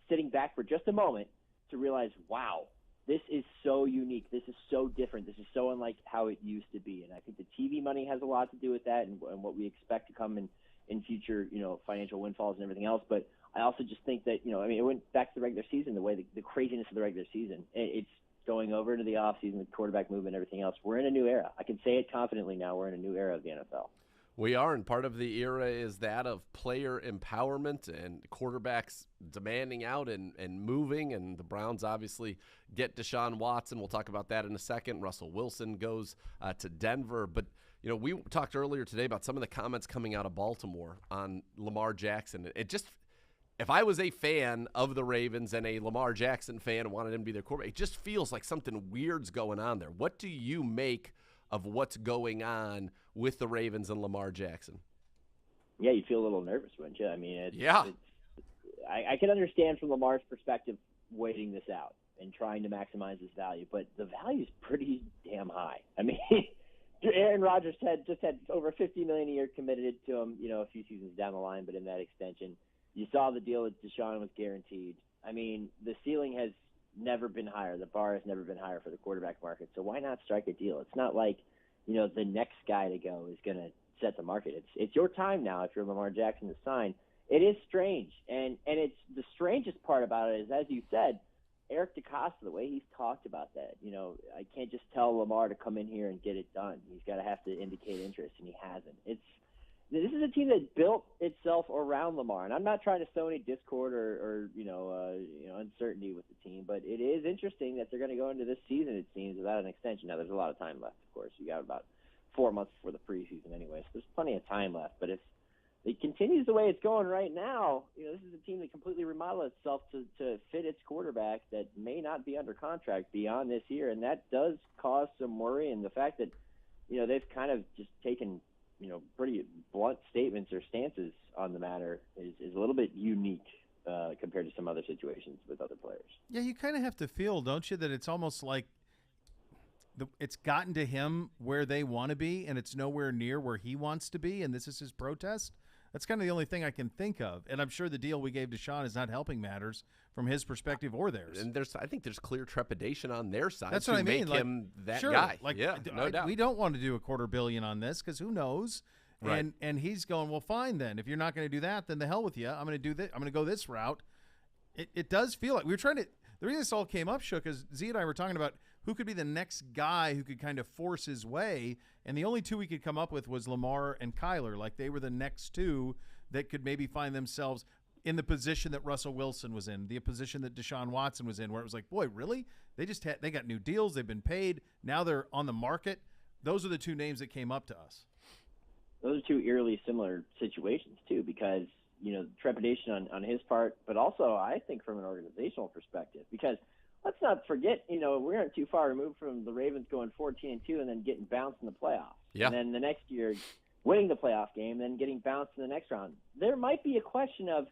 Speaker 5: sitting back for just a moment to realize, wow, this is so unique. This is so different. This is so unlike how it used to be. And I think the TV money has a lot to do with that, and what we expect to come in future, financial windfalls and everything else. But I also just think that, it went back to the regular season, the way the craziness of the regular season. It's going over into the offseason, the quarterback movement, everything else. We're in a new era. I can say it confidently now. We're in a new era of the NFL.
Speaker 2: We are, and part of the era is that of player empowerment and quarterbacks demanding out and moving, and the Browns obviously get Deshaun Watson. We'll talk about that in a second. Russell Wilson goes to Denver. But, we talked earlier today about some of the comments coming out of Baltimore on Lamar Jackson. It just – if I was a fan of the Ravens and a Lamar Jackson fan and wanted him to be their quarterback, it just feels like something weird's going on there. What do you make of what's going on with the Ravens and Lamar Jackson?
Speaker 5: Yeah, you feel a little nervous, wouldn't you? I mean, I can understand from Lamar's perspective waiting this out and trying to maximize his value, but the value is pretty damn high. I mean, Aaron Rodgers just had over $50 million a year committed to him, a few seasons down the line, but in that extension. You saw the deal with Deshaun was guaranteed. I mean, the ceiling has never been higher. The bar has never been higher for the quarterback market. So why not strike a deal? It's not like, the next guy to go is going to set the market. It's your time now if you're Lamar Jackson to sign. It is strange. And it's the strangest part about it is, as you said, Eric DeCosta, the way he's talked about that, I can't just tell Lamar to come in here and get it done. He's got to have to indicate interest, and he hasn't. This is a team that built itself around Lamar, and I'm not trying to sow any discord or uncertainty with the team, but it is interesting that they're going to go into this season, it seems, without an extension. Now, there's a lot of time left, of course. You got about 4 months before the preseason anyway, so there's plenty of time left. But if it continues the way it's going right now, this is a team that completely remodeled itself to fit its quarterback that may not be under contract beyond this year, and that does cause some worry. And the fact that, they've kind of just taken – pretty blunt statements or stances on the matter is a little bit unique compared to some other situations with other players.
Speaker 1: Yeah, you kind of have to feel, don't you, that it's almost like it's gotten to him where they want to be, and it's nowhere near where he wants to be, and this is his protest? That's kind of the only thing I can think of. And I'm sure the deal we gave Deshaun is not helping matters from his perspective or theirs.
Speaker 2: And I think there's clear trepidation on their side.
Speaker 1: That's what I mean.
Speaker 2: Make him that
Speaker 1: sure,
Speaker 2: guy.
Speaker 1: No doubt. We don't want to do $250 million on this because who knows?
Speaker 2: Right.
Speaker 1: And he's going, well, fine then. If you're not going to do that, then the hell with you. I'm going to do this. I'm going to go this route. It does feel like we were trying to. The reason this all came up, Shook, is Z and I were talking about who could be the next guy who could kind of force his way, and the only two we could come up with was Lamar and Kyler. Like they were the next two that could maybe find themselves in the position that Russell Wilson was in, the position that Deshaun Watson was in, where it was like, boy, really? They got new deals, they've been paid, now they're on the market. Those are the two names that came up to us.
Speaker 5: Those are two eerily similar situations too, because trepidation on his part, but also I think from an organizational perspective, because let's not forget, we aren't too far removed from the Ravens going 14-2 and then getting bounced in the playoffs.
Speaker 2: Yeah.
Speaker 5: And then the next year winning the playoff game, then getting bounced in the next round. There might be a question of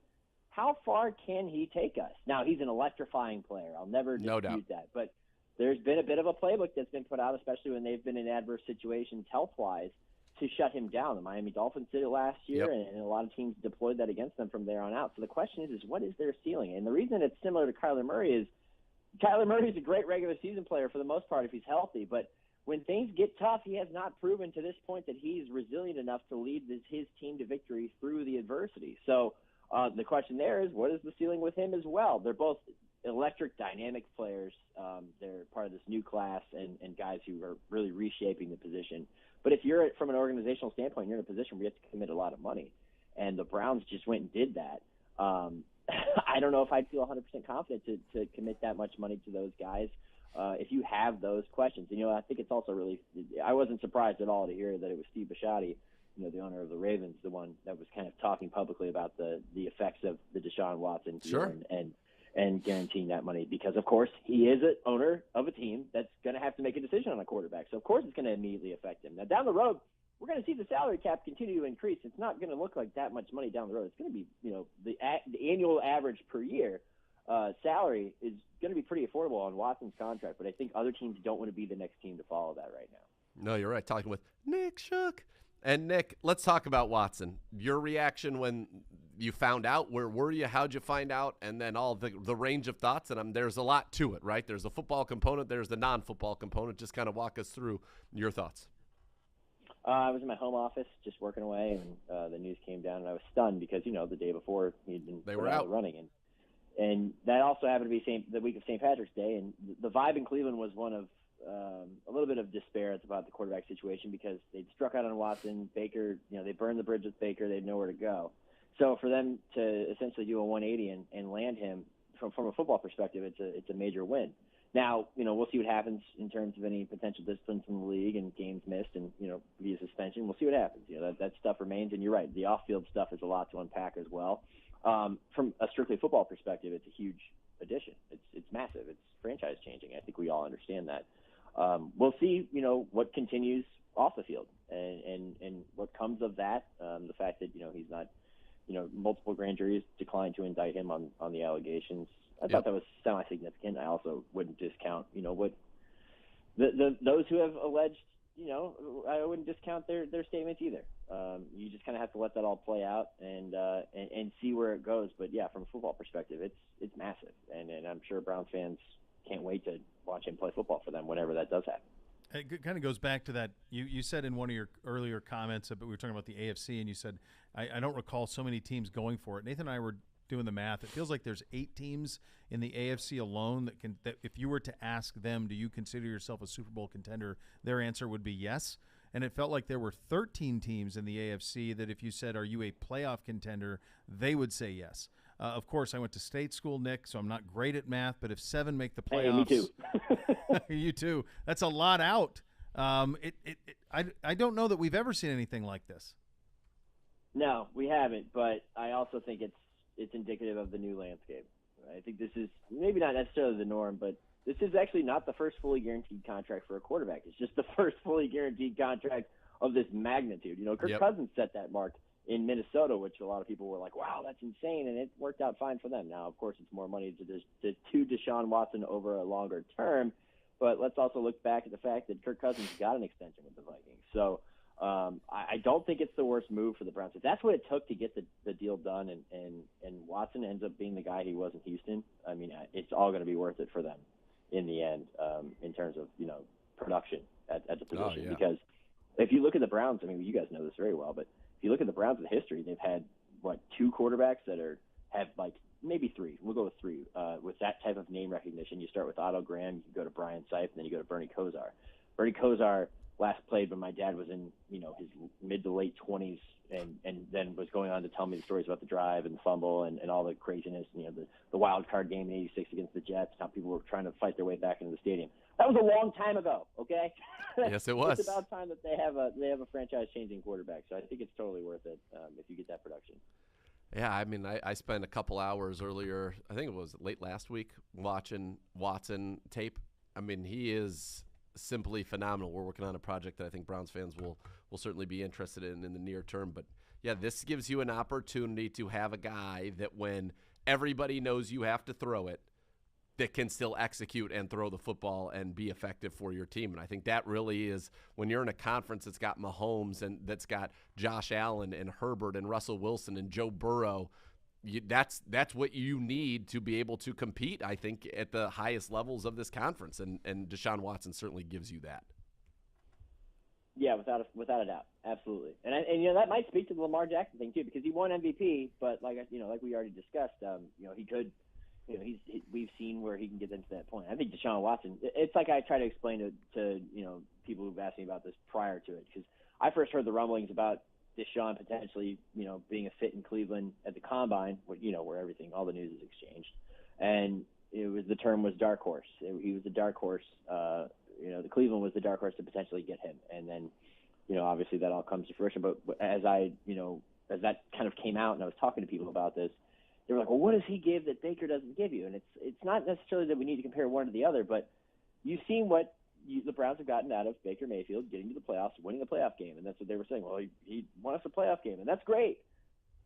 Speaker 5: how far can he take us? Now, he's an electrifying player. I'll never dispute that. But there's been a bit of a playbook that's been put out, especially when they've been in adverse situations health-wise, to shut him down. The Miami Dolphins did it last year, and a lot of teams deployed that against them from there on out. So the question is what is their ceiling? And the reason it's similar to Kyler Murray is Kyler Murray is a great regular season player for the most part if he's healthy, but when things get tough, he has not proven to this point that he's resilient enough to lead his team to victory through the adversity. So the question there is, what is the ceiling with him as well? They're both electric, dynamic players. They're part of this new class and guys who are really reshaping the position. But if you're, from an organizational standpoint, you're in a position where you have to commit a lot of money, and the Browns just went and did that. I don't know if I'd feel 100% confident to commit that much money to those guys. If you have those questions. And, I think it's also really – I wasn't surprised at all to hear that it was Steve Bisciotti, the owner of the Ravens, the one that was kind of talking publicly about the effects of the Deshaun Watson deal.
Speaker 2: Sure.
Speaker 5: And and guaranteeing that money because, of course, he is an owner of a team that's going to have to make a decision on a quarterback. So, of course, it's going to immediately affect him. Now, down the road, we're going to see the salary cap continue to increase. It's not going to look like that much money down the road. It's going to be, the annual average per year salary is going to be pretty affordable on Watson's contract, but I think other teams don't want to be the next team to follow that right now.
Speaker 2: No, you're right. Talking with Nick Shook. And, Nick, let's talk about Watson. Your reaction when you found out, where were you, how'd you find out, and then all the range of thoughts. And there's a lot to it, right? There's the football component. There's the non-football component. Just kind of walk us through your thoughts.
Speaker 5: I was in my home office just working away, and the news came down, and I was stunned because, the day before he'd been
Speaker 2: they were out
Speaker 5: running. And that also happened to be the week of St. Patrick's Day, and the vibe in Cleveland was one of a little bit of despair about the quarterback situation because they'd struck out on Watson. Baker, they burned the bridge with Baker. They had nowhere to go. So for them to essentially do a 180 and land him from a football perspective, it's a major win. Now, we'll see what happens in terms of any potential discipline from the league and games missed and, via suspension. We'll see what happens. That stuff remains. And you're right, the off-field stuff is a lot to unpack as well. From a strictly football perspective, it's a huge addition. It's massive. It's franchise changing. I think we all understand that. We'll see, what continues off the field and what comes of that. The fact that, he's not, multiple grand juries declined to indict him on the allegations. I thought that was semi-significant. I also wouldn't discount, what those who have alleged, I wouldn't discount their statements either. You just kind of have to let that all play out and see where it goes. But yeah, from a football perspective, it's massive, and I'm sure Browns fans can't wait to watch him play football for them whenever that does happen.
Speaker 1: It kind of goes back to that. You said in one of your earlier comments, but we were talking about the AFC, and you said, I don't recall so many teams going for it. Nathan and I were doing the math. It feels like there's 8 teams in the AFC alone that if you were to ask them, do you consider yourself a Super Bowl contender, their answer would be yes. And it felt like there were 13 teams in the AFC that if you said, are you a playoff contender, they would say yes. Of course, I went to state school, Nick, so I'm not great at math, but if 7 make the playoffs.
Speaker 5: Hey, me too.
Speaker 1: You too. That's a lot out. I don't know that we've ever seen anything like this.
Speaker 5: No, we haven't, but I also think it's indicative of the new landscape. I think this is maybe not necessarily the norm, but this is actually not the first fully guaranteed contract for a quarterback. It's just the first fully guaranteed contract of this magnitude. Kirk Cousins set that mark in Minnesota, which a lot of people were like, wow, that's insane, and it worked out fine for them. Now, of course, it's more money to Deshaun Watson over a longer term, but let's also look back at the fact that Kirk Cousins got an extension with the Vikings. So I don't think it's the worst move for the Browns. If that's what it took to get the deal done and Watson ends up being the guy he was in Houston, I mean, it's all going to be worth it for them in the end in terms of, production at the position. Because if you look at the Browns, I mean, you guys know this very well, but if you look at the Browns in history, they've had, 2 quarterbacks that have maybe 3. We'll go with 3. With that type of name recognition, you start with Otto Graham, you go to Brian Sipe, and then you go to Bernie Kosar. Bernie Kosar last played when my dad was in, his mid to late 20s and then was going on to tell me the stories about the drive and the fumble and all the craziness, the wild card game in '86 against the Jets, how people were trying to fight their way back into the stadium. That was a long time ago, okay?
Speaker 2: Yes, it was.
Speaker 5: It's about time that they have a franchise-changing quarterback, so I think it's totally worth it if you get that production.
Speaker 2: Yeah, I mean, I spent a couple hours earlier, I think it was late last week, watching Watson tape. I mean, he is simply phenomenal. We're working on a project that I think Browns fans will certainly be interested in the near term. But, yeah, this gives you an opportunity to have a guy that when everybody knows you have to throw it, that can still execute and throw the football and be effective for your team. And I think that really is when you're in a conference that's got Mahomes and that's got Josh Allen and Herbert and Russell Wilson and Joe Burrow, that's what you need to be able to compete, I think, at the highest levels of this conference. And Deshaun Watson certainly gives you that.
Speaker 5: Yeah, without a doubt, absolutely. And that might speak to the Lamar Jackson thing too, because he won MVP, but like we already discussed, he could. We've seen where he can get into that point. I think Deshaun Watson, it's like I try to explain to people who've asked me about this prior to it, because I first heard the rumblings about Deshaun potentially, being a fit in Cleveland at the Combine, where all the news is exchanged. And the term was dark horse. He was the dark horse. The Cleveland was the dark horse to potentially get him. And then, obviously that all comes to fruition. But as that kind of came out and I was talking to people about this, they were like, well, what does he give that Baker doesn't give you? And it's not necessarily that we need to compare one to the other, but you've seen what the Browns have gotten out of Baker Mayfield getting to the playoffs, winning a playoff game, and that's what they were saying. Well, he won us a playoff game, and that's great.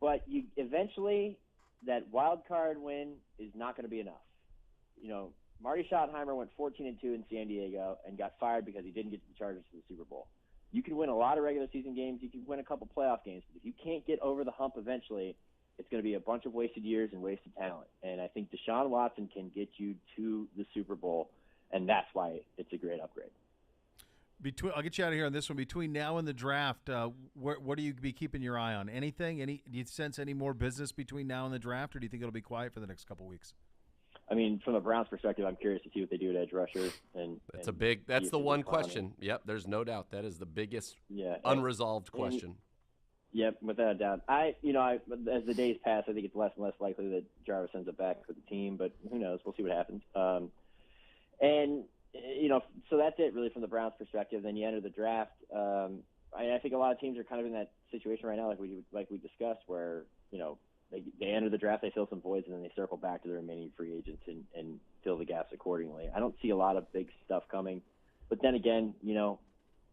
Speaker 5: But you eventually, that wild card win is not going to be enough. You know, Marty Schottenheimer went 14-2 in San Diego and got fired because he didn't get the Chargers to the Super Bowl. You can win a lot of regular season games. You can win a couple playoff games. But if you can't get over the hump eventually, it's going to be a bunch of wasted years and wasted talent. And I think Deshaun Watson can get you to the Super Bowl, and that's why it's a great upgrade.
Speaker 1: I'll get you out of here on this one. Between now and the draft, what do you be keeping your eye on? Anything? Do you sense any more business between now and the draft, or do you think it'll be quiet for the next couple weeks?
Speaker 5: I mean, from the Browns' perspective, I'm curious to see what they do at edge rusher.
Speaker 2: That's the one question. Yep, there's no doubt that is the biggest unresolved question.
Speaker 5: Yep, without a doubt. As the days pass, I think it's less and less likely that Jarvis ends up back with the team, but who knows? We'll see what happens. So that's it really from the Browns' perspective. Then you enter the draft. I think a lot of teams are kind of in that situation right now, like we discussed, where they enter the draft, they fill some voids, and then they circle back to the remaining free agents and fill the gaps accordingly. I don't see a lot of big stuff coming, but then again,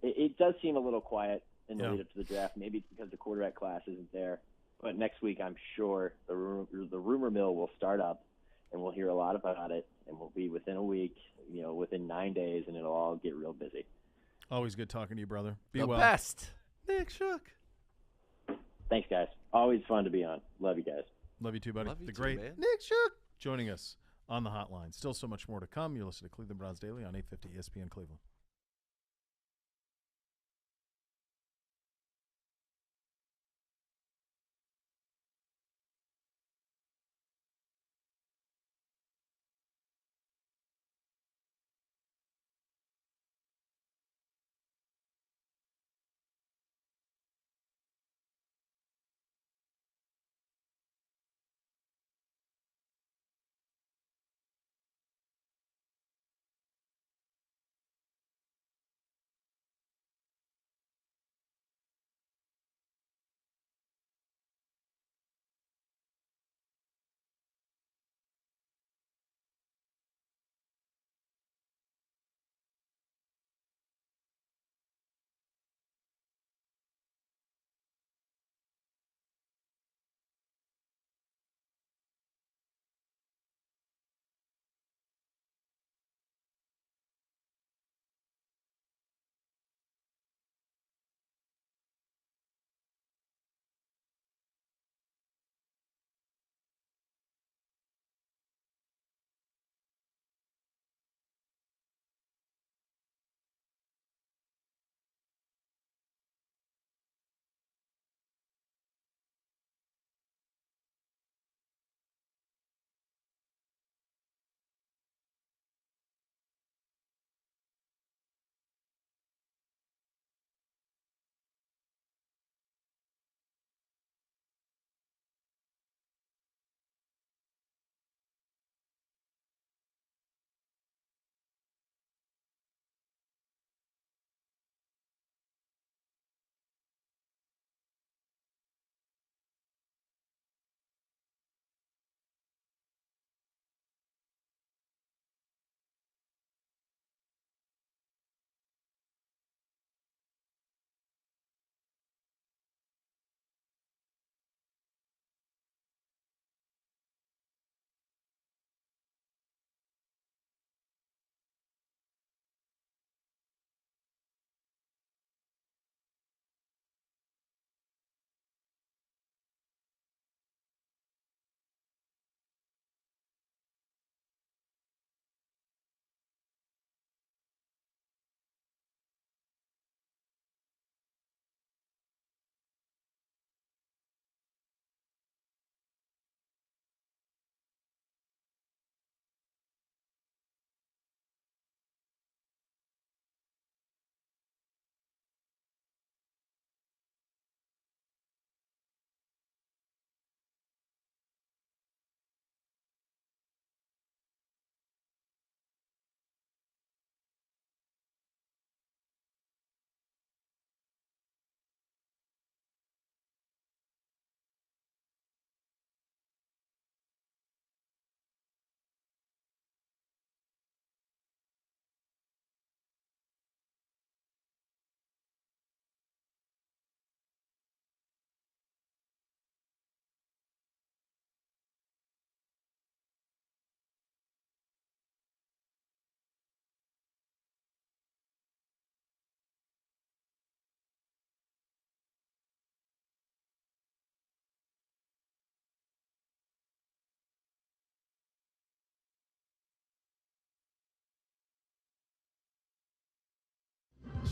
Speaker 5: it does seem a little quiet in the lead up to the draft. Maybe it's because the quarterback class isn't there. But next week, I'm sure the rumor mill will start up, and we'll hear a lot about it, and we'll be within a week, within 9 days, and it'll all get real busy.
Speaker 1: Always good talking to you, brother. Be
Speaker 2: the
Speaker 1: well.
Speaker 2: Best. Nick Shook.
Speaker 5: Thanks, guys. Always fun to be on. Love you guys.
Speaker 1: Love you too, buddy.
Speaker 2: Love you
Speaker 1: the
Speaker 2: too,
Speaker 1: great
Speaker 2: man.
Speaker 1: Nick Shook joining us on the hotline. Still so much more to come. You're listening to Cleveland Browns Daily on 850 ESPN Cleveland.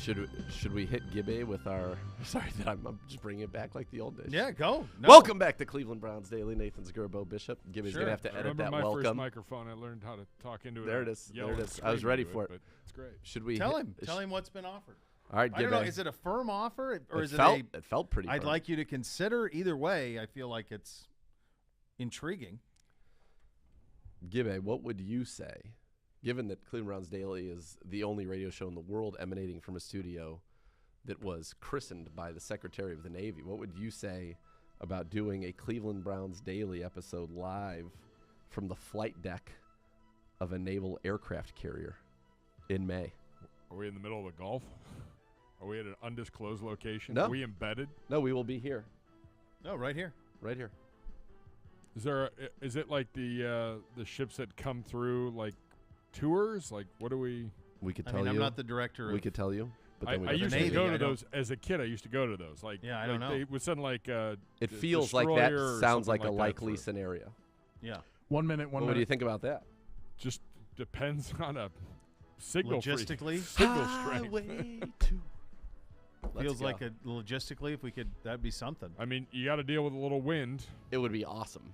Speaker 2: Should we hit Gibbe with our? Sorry, that I'm just bringing it back like the old days.
Speaker 1: Yeah, go. No.
Speaker 2: Welcome back to Cleveland Browns Daily. Nathan Zegura, Beau Bishop. Gibbe's
Speaker 1: Sure.
Speaker 2: gonna have to
Speaker 3: I
Speaker 2: edit
Speaker 3: remember
Speaker 2: that
Speaker 3: my first
Speaker 2: welcome.
Speaker 3: microphone. I learned how to talk into it.
Speaker 2: There
Speaker 3: and
Speaker 2: it is.
Speaker 3: yell
Speaker 2: There it
Speaker 3: and
Speaker 2: is. I was
Speaker 3: scream
Speaker 2: ready
Speaker 3: into
Speaker 2: for it.
Speaker 3: But it's great.
Speaker 2: Should we
Speaker 1: Tell
Speaker 2: hit,
Speaker 1: him what's been offered.
Speaker 2: All right,
Speaker 1: I don't know.
Speaker 2: Gibbe.
Speaker 1: Is it a firm offer or is
Speaker 2: felt,
Speaker 1: it
Speaker 2: it felt pretty.
Speaker 1: I'd
Speaker 2: firm.
Speaker 1: like you to consider either way. I feel like it's intriguing.
Speaker 2: Gibbe, what would you say, given that Cleveland Browns Daily is the only radio show in the world emanating from a studio that was christened by the Secretary of the Navy? What would you say about doing a Cleveland Browns Daily episode live from the flight deck of a naval aircraft carrier in May?
Speaker 3: Are we in the middle of the Gulf? Are we at an undisclosed location?
Speaker 2: No.
Speaker 3: Are we embedded?
Speaker 2: No, we will be here.
Speaker 1: No, right here.
Speaker 2: Right here.
Speaker 3: Is it like the ships that come through like tours? Like what do we?
Speaker 2: We could
Speaker 1: I
Speaker 2: tell
Speaker 1: mean,
Speaker 2: you.
Speaker 1: I'm not the director.
Speaker 2: We could tell you. But then
Speaker 3: I
Speaker 2: we
Speaker 3: used
Speaker 2: got
Speaker 3: to
Speaker 1: Navy,
Speaker 3: go
Speaker 1: I
Speaker 3: to
Speaker 1: don't-
Speaker 3: those as a kid. I used to go to those. Like
Speaker 1: Yeah, I don't know.
Speaker 3: It would sound like
Speaker 2: It
Speaker 3: d-
Speaker 2: feels like that
Speaker 3: destroyer or
Speaker 2: sounds
Speaker 3: something
Speaker 2: like a
Speaker 3: that
Speaker 2: likely
Speaker 3: for-
Speaker 2: scenario.
Speaker 1: Yeah.
Speaker 6: 1 minute,
Speaker 2: What do you think about that?
Speaker 3: Just depends on a signal
Speaker 1: Logistically,
Speaker 3: signal strength.
Speaker 1: feels like logistically, if we could, that'd be something.
Speaker 3: I mean, you got to deal with a little wind.
Speaker 2: It would be awesome.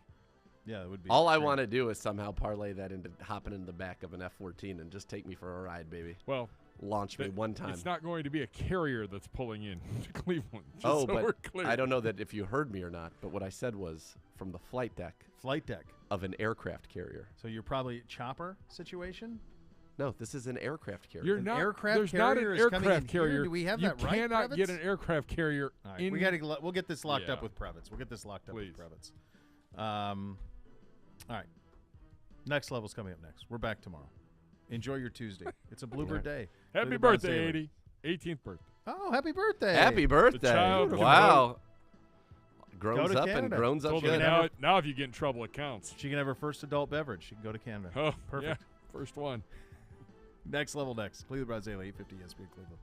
Speaker 1: Yeah, it would be.
Speaker 2: All I
Speaker 1: great.
Speaker 2: want to do is somehow parlay that into hopping in the back of an F-14 and just take me for a ride, baby.
Speaker 3: Well,
Speaker 2: Launch me
Speaker 3: th-
Speaker 2: one time.
Speaker 3: it's not going to be a carrier that's pulling in to Cleveland. Just
Speaker 2: Oh,
Speaker 3: so
Speaker 2: but
Speaker 3: we're clear.
Speaker 2: I don't know that if you heard me or not, but what I said was from the flight deck
Speaker 1: Flight deck.
Speaker 2: of an aircraft carrier.
Speaker 1: So you're probably chopper situation.
Speaker 2: No, this is an aircraft carrier.
Speaker 3: You're
Speaker 1: An
Speaker 3: not.
Speaker 1: aircraft
Speaker 3: There's not
Speaker 1: carrier
Speaker 3: an
Speaker 1: is coming in
Speaker 3: aircraft
Speaker 1: here?
Speaker 3: carrier.
Speaker 1: Do we have
Speaker 3: you
Speaker 1: that right,
Speaker 3: cannot get
Speaker 1: Kravitz?
Speaker 3: an aircraft carrier
Speaker 1: All right,
Speaker 3: in.
Speaker 1: we'll get this locked up
Speaker 3: Yeah.
Speaker 1: with Kravitz. We'll get this locked up
Speaker 3: Please.
Speaker 1: with Kravitz. All right. Next level's coming up next. We're back tomorrow. Enjoy your Tuesday. It's a Bluebird Day.
Speaker 3: Happy
Speaker 1: Cleveland Browns
Speaker 3: birthday,
Speaker 1: Daily.
Speaker 3: 80. 18th birthday.
Speaker 1: Oh, happy birthday.
Speaker 2: Happy birthday.
Speaker 3: child
Speaker 2: Wow.
Speaker 1: Go
Speaker 2: Grown
Speaker 1: to
Speaker 2: up and
Speaker 1: Canada.
Speaker 2: grown up
Speaker 3: Told
Speaker 2: shit.
Speaker 3: her now if you get in trouble, it counts.
Speaker 1: She can have her first adult beverage. She can go to Canada.
Speaker 3: Oh,
Speaker 1: Perfect.
Speaker 3: yeah, first one.
Speaker 1: Next level next. Cleveland Browns Daily, 850 ESPN Cleveland.